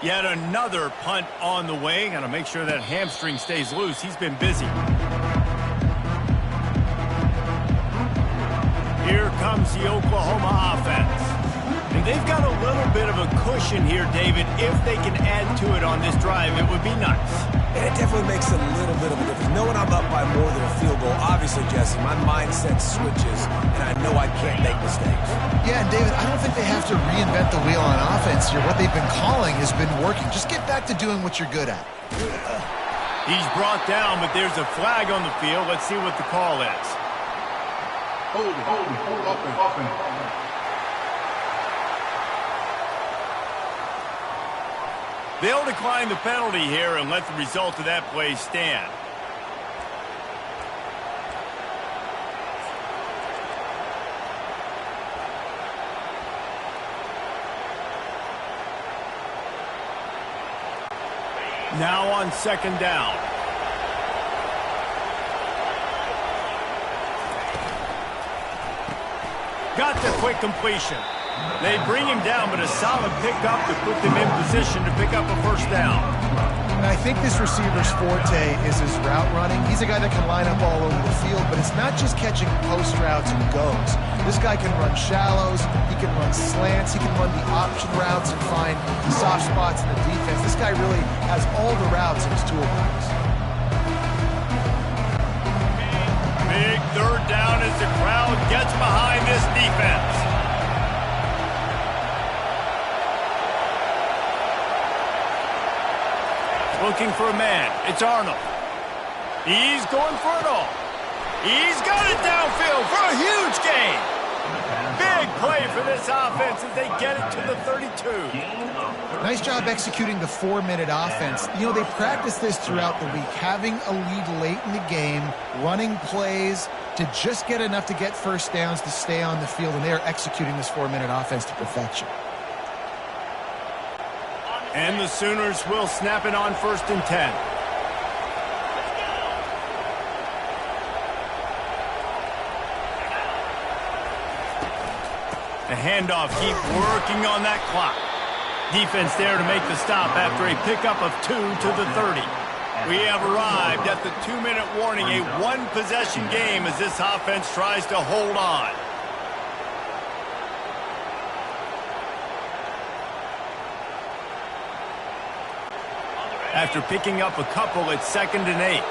Yet another punt on the way. Got to make sure that hamstring stays loose. He's been busy. Here comes the Oklahoma offense. And they've got a little bit of a cushion here, David. If they can add to it on this drive, it would be nice. And it definitely makes a little bit of a difference. Knowing I'm up by more than a field goal, obviously, Jesse, my mindset switches, and I know I can't make mistakes. Yeah, and David, I don't think they have to reinvent the wheel on offense here. What they've been calling has been working. Just get back to doing what you're good at. He's brought down, but there's a flag on the field. Let's see what the call is. Hold off. 2 They'll decline the penalty here and let the result of that play stand. Now on second down. Got the quick completion. They bring him down, but a solid pickup to put them in position to pick up a first down. And I think this receiver's forte is his route running. He's a guy that can line up all over the field, but it's not just catching post routes and goes. This guy can run shallows, he can run slants, he can run the option routes and find soft spots in the defense. This guy really has all the routes in his toolbox. Big third down as the crowd gets behind this defense. Looking for a man. It's Arnold. He's going for it all. He's got it downfield for a huge gain. Big play for this offense as they get it to the 32. Nice job executing the 4-minute offense. You know, they practice this throughout the week, having a lead late in the game, running plays to just get enough to get first downs to stay on the field, and they are executing this 4-minute offense to perfection. And the Sooners will snap it on 1st and 10. The handoff, keep working on that clock. Defense there to make the stop after a pickup of 2 to the 30. We have arrived at the 2-minute warning, a one-possession game as this offense tries to hold on. After picking up a couple, it's 2nd and 8.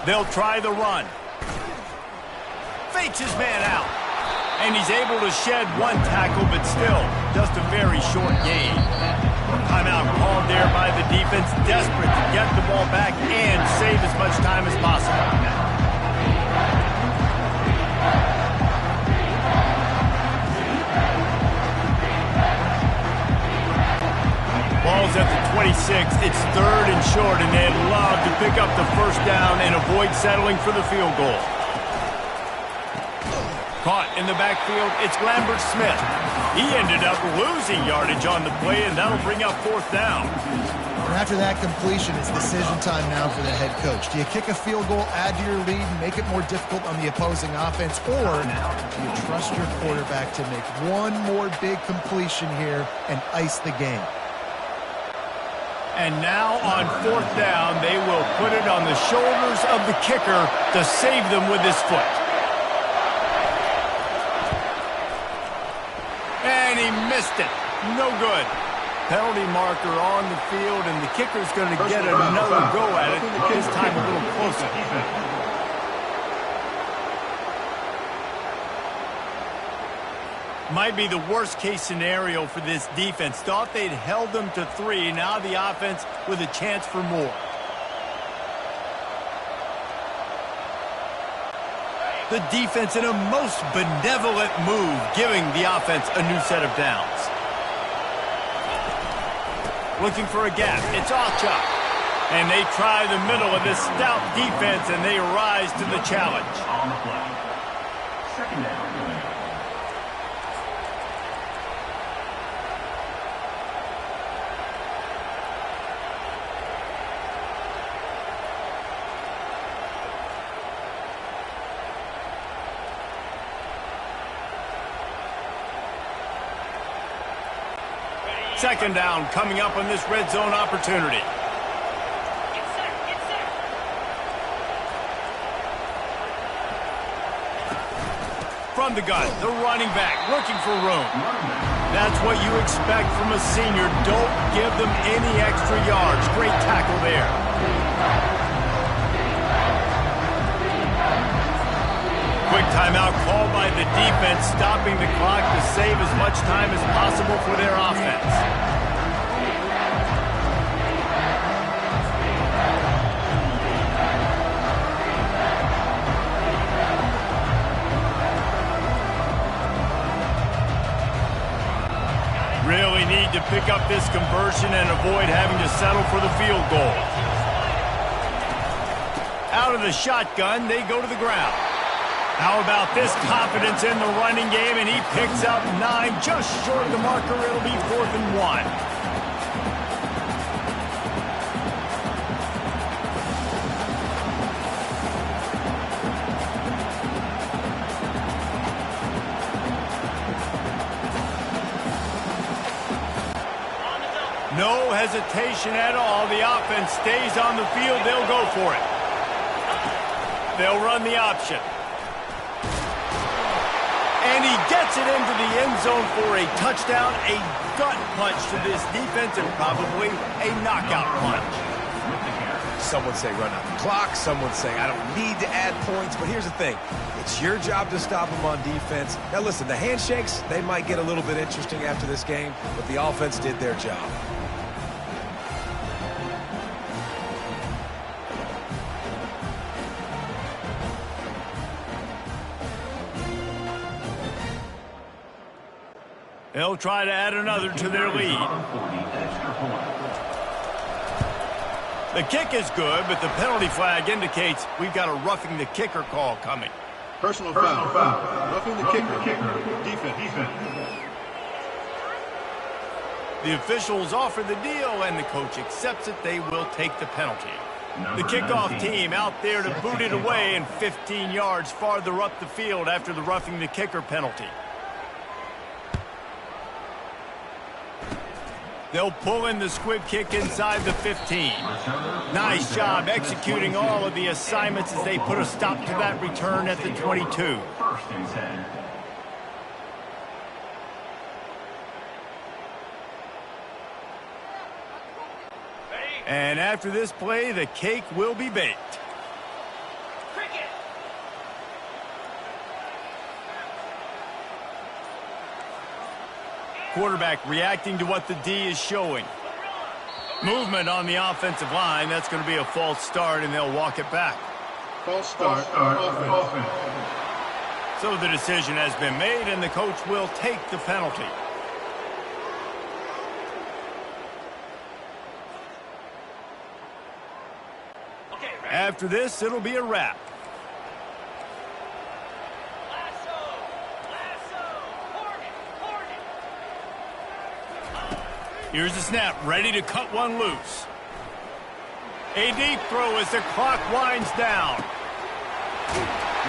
They'll try the run. Fakes his man out. And he's able to shed one tackle, but still just a very short gain. Timeout called there by the defense, desperate to get the ball back and save as much time as possible. Ball's at the 26. It's 3rd and short, and they'd love to pick up the first down and avoid settling for the field goal. Caught in the backfield, it's Lambert Smith. He ended up losing yardage on the play, and that'll bring up 4th down. And after that completion, it's decision time now for the head coach. Do you kick a field goal, add to your lead, and make it more difficult on the opposing offense, or do you trust your quarterback to make one more big completion here and ice the game? And now on 4th down, they will put it on the shoulders of the kicker to save them with his foot. And he missed it. No good. Penalty marker on the field, and the kicker's going to get another go at it, this time a little closer. Might be the worst-case scenario for this defense. Thought they'd held them to 3. Now the offense with a chance for more. The defense in a most benevolent move, giving the offense a new set of downs. Looking for a gap. It's Ochak. And they try the middle of this stout defense, and they rise to the challenge. On the play. 2nd down. Second down coming up on this red zone opportunity. From the gun, the running back looking for room. That's what you expect from a senior. Don't give them any extra yards. Great tackle there. Quick timeout called by the defense, stopping the clock to save as much time as possible for their offense. pick up this conversion and avoid having to settle for the field goal. Out of the shotgun, they go to the ground. How about this confidence in the running game, and he picks up 9, just short of the marker. It'll be 4th and 1. No hesitation at all. The offense stays on the field. They'll go for it. They'll run the option. And he gets it into the end zone for a touchdown, a gut punch to this defense, and probably a knockout punch. Some would say run out the clock. Some would say I don't need to add points. But here's the thing. It's your job to stop them on defense. Now, listen, the handshakes, they might get a little bit interesting after this game, but the offense did their job. They'll try to add another to their lead. The kick is good, but the penalty flag indicates we've got a roughing the kicker call coming. Personal foul. Roughing the kicker. Defense. The officials offer the deal, and the coach accepts it. They will take the penalty. The kickoff team out there to boot it away, and 15 yards farther up the field after the roughing the kicker penalty. They'll pull in the squib kick inside the 15. Nice job executing all of the assignments as they put a stop to that return at the 22. And after this play, the cake will be baked. Quarterback reacting to what the D is showing. Movement on the offensive line. That's going to be a false start, and they'll walk it back. False start. Offense. So the decision has been made, and the coach will take the penalty. After this, it'll be a wrap. Here's the snap, ready to cut one loose. A deep throw as the clock winds down.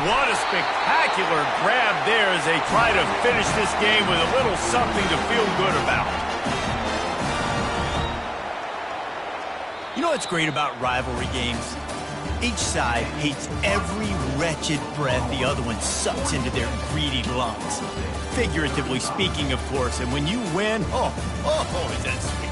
What a spectacular grab there as they try to finish this game with a little something to feel good about. You know what's great about rivalry games? Each side hates every wretched breath the other one sucks into their greedy lungs. Figuratively speaking, of course, and when you win, is that sweet.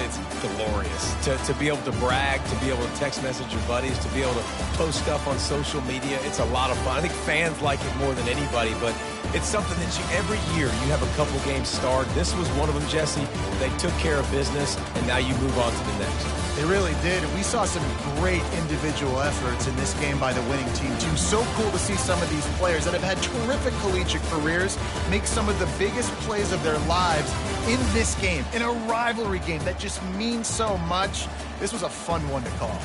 It's glorious. To be able to brag, to be able to text message your buddies, to be able to post stuff on social media, it's a lot of fun. I think fans like it more than anybody, but it's something that every year you have a couple games starred. This was one of them, Jesse. They took care of business, and now you move on to the next. They really did, and we saw some great individual efforts in this game by the winning team, too. So cool to see some of these players that have had terrific collegiate careers make some of the biggest plays of their lives in this game, in a rivalry game that just means so much. This was a fun one to call.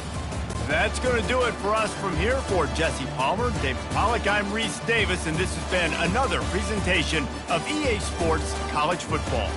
That's going to do it for us from here. For Jesse Palmer, David Pollack, I'm Reese Davis, and this has been another presentation of EA Sports College Football.